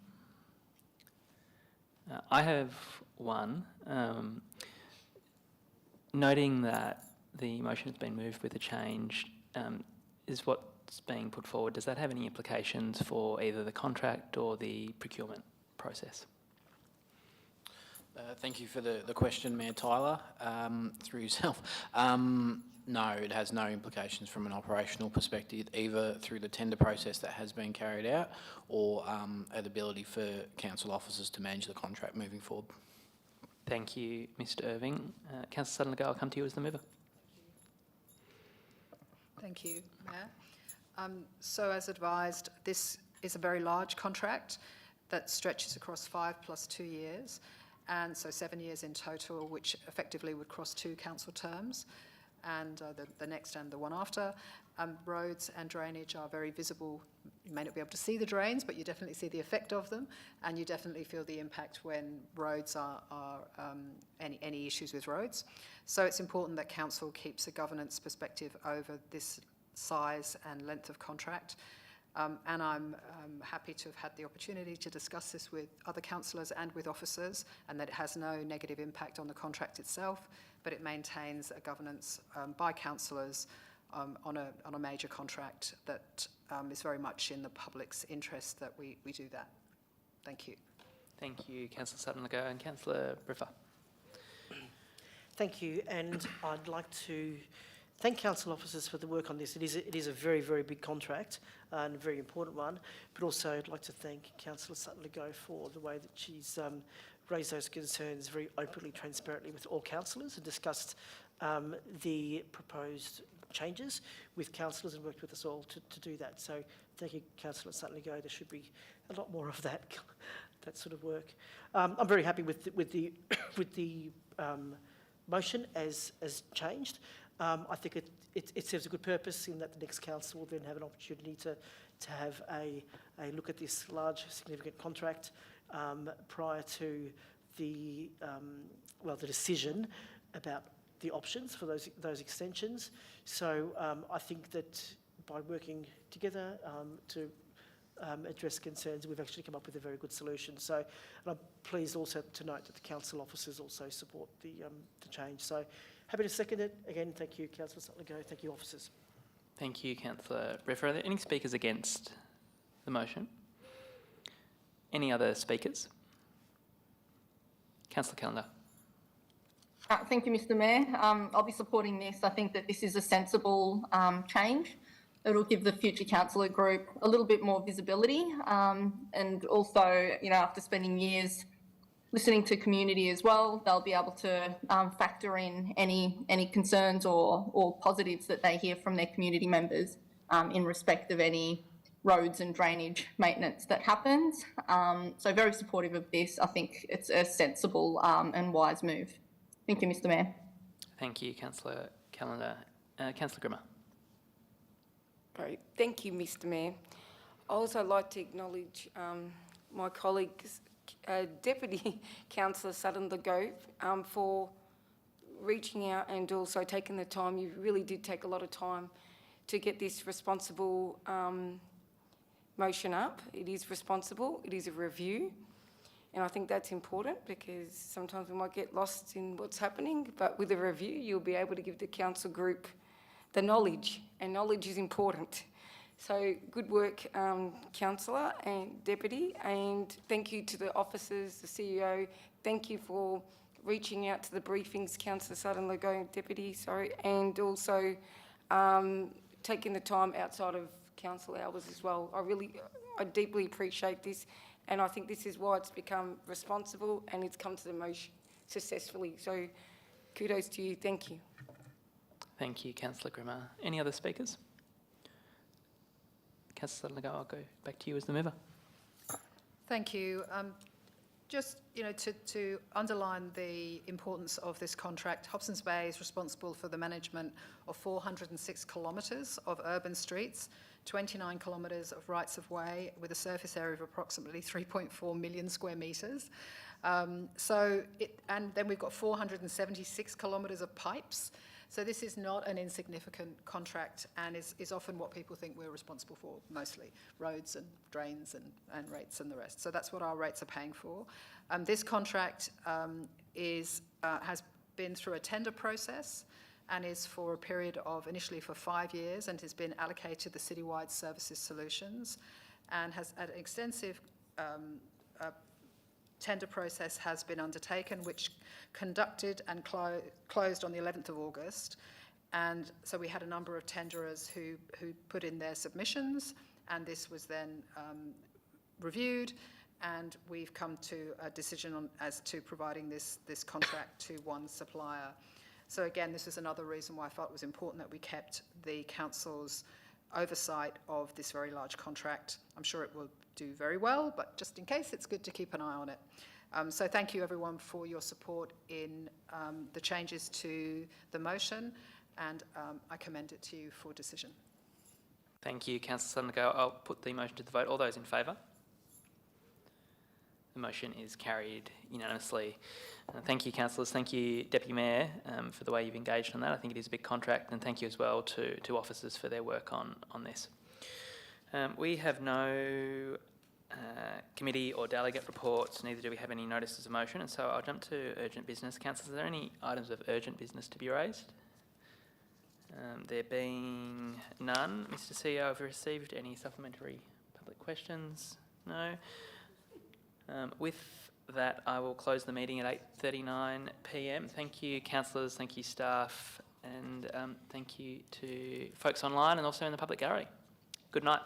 Speaker 1: I have one. Noting that the motion has been moved with a change, is what's being put forward, does that have any implications for either the contract or the procurement process?
Speaker 6: Thank you for the question, Mayor Tyler, through yourself. No, it has no implications from an operational perspective, either through the tender process that has been carried out or an ability for council officers to manage the contract moving forward.
Speaker 1: Thank you, Mr Irving. Councillor Sutton-Legault, I'll come to you as the mover.
Speaker 9: Thank you, Mayor. So as advised, this is a very large contract that stretches across 5 + 2 years, and so 7 years in total, which effectively would cross 2 council terms, and the next and the one after. Roads and drainage are very visible. You may not be able to see the drains, but you definitely see the effect of them, and you definitely feel the impact when roads are any issues with roads. So it's important that council keeps a governance perspective over this size and length of contract. And I'm happy to have had the opportunity to discuss this with other councillors and with officers, and that it has no negative impact on the contract itself, but it maintains a governance by councillors on a major contract that is very much in the public's interest that we do that. Thank you.
Speaker 1: Thank you, Councillor Sutton-Legault, and Councillor Briffa.
Speaker 3: Thank you, and I'd like to thank council officers for the work on this. It is a very, very big contract and a very important one, but also I'd like to thank Councillor Sutton-Legault for the way that she's raised those concerns very openly, transparently with all councillors and discussed the proposed changes with councillors and worked with us all to do that. So thank you, Councillor Sutton-Legault. There should be a lot more of that sort of work. I'm very happy with the motion as changed. I think it serves a good purpose in that the next council will then have an opportunity to have a look at this large, significant contract prior to the decision about the options for those extensions. So I think that by working together to address concerns, we've actually come up with a very good solution. So and I'm pleased also to note that the council officers also support the change. So happy to second it. Again, thank you, Councillor Sutton-Legault. Thank you, officers.
Speaker 1: Thank you, Councillor Briffa. Are there any speakers against the motion? Any other speakers? Councillor Callender.
Speaker 2: Thank you, Mr Mayor. I'll be supporting this. I think that this is a sensible change. It'll give the future councillor group a little bit more visibility, and also, after spending years listening to community as well, they'll be able to factor in any concerns or positives that they hear from their community members in respect of any roads and drainage maintenance that happens. So very supportive of this. I think it's a sensible and wise move. Thank you, Mr Mayor.
Speaker 1: Thank you, Councillor Callender. Councillor Grimmer.
Speaker 7: Great. Thank you, Mr Mayor. I also like to acknowledge my colleagues, Deputy Councillor Sutton-Legault, for reaching out and also taking the time. You really did take a lot of time to get this responsible motion up. It is responsible. It is a review. And I think that's important because sometimes we might get lost in what's happening, but with a review, you'll be able to give the council group the knowledge, and knowledge is important. So good work, Councillor and Deputy, and thank you to the officers, the CEO. Thank you for reaching out to the briefings, Councillor Sutton, going Deputy, sorry, and also taking the time outside of council hours as well. I deeply appreciate this, and I think this is why it's become responsible and it's come to the motion successfully. So kudos to you. Thank you.
Speaker 1: Thank you, Councillor Grimmer. Any other speakers? Councillor Legault, I'll go back to you as the mover.
Speaker 9: Thank you. Just, to underline the importance of this contract, Hobsons Bay is responsible for the management of 406 kilometres of urban streets, 29 kilometres of rights of way with a surface area of approximately 3.4 million square metres. And then we've got 476 kilometres of pipes. So this is not an insignificant contract and is often what people think we're responsible for, mostly roads and drains and rates and the rest. So that's what our rates are paying for. This contract has been through a tender process and is for a period of initially for 5 years and has been allocated to the Citywide Services Solutions and has an extensive tender process has been undertaken, which conducted and closed on the 11th of August. And so we had a number of tenderers who put in their submissions, and this was then reviewed, and we've come to a decision as to providing this contract to one supplier. So again, this is another reason why I felt it was important that we kept the council's oversight of this very large contract. I'm sure it will do very well, but just in case, it's good to keep an eye on it. So thank you everyone for your support in the changes to the motion, and I commend it to you for decision.
Speaker 1: Thank you, Councillor Legault. I'll put the motion to the vote. All those in favour? The motion is carried unanimously. Thank you, councillors. Thank you, Deputy Mayor, for the way you've engaged on that. I think it is a big contract, and thank you as well to officers for their work on this. We have no committee or delegate reports, neither do we have any notices of motion, and so I'll jump to urgent business. Councillors, are there any items of urgent business to be raised? There being none, Mr. CEO, have you received any supplementary public questions? No. With that, I will close the meeting at 8:39 p.m. Thank you, councillors, thank you, staff, and thank you to folks online and also in the public gallery. Good night.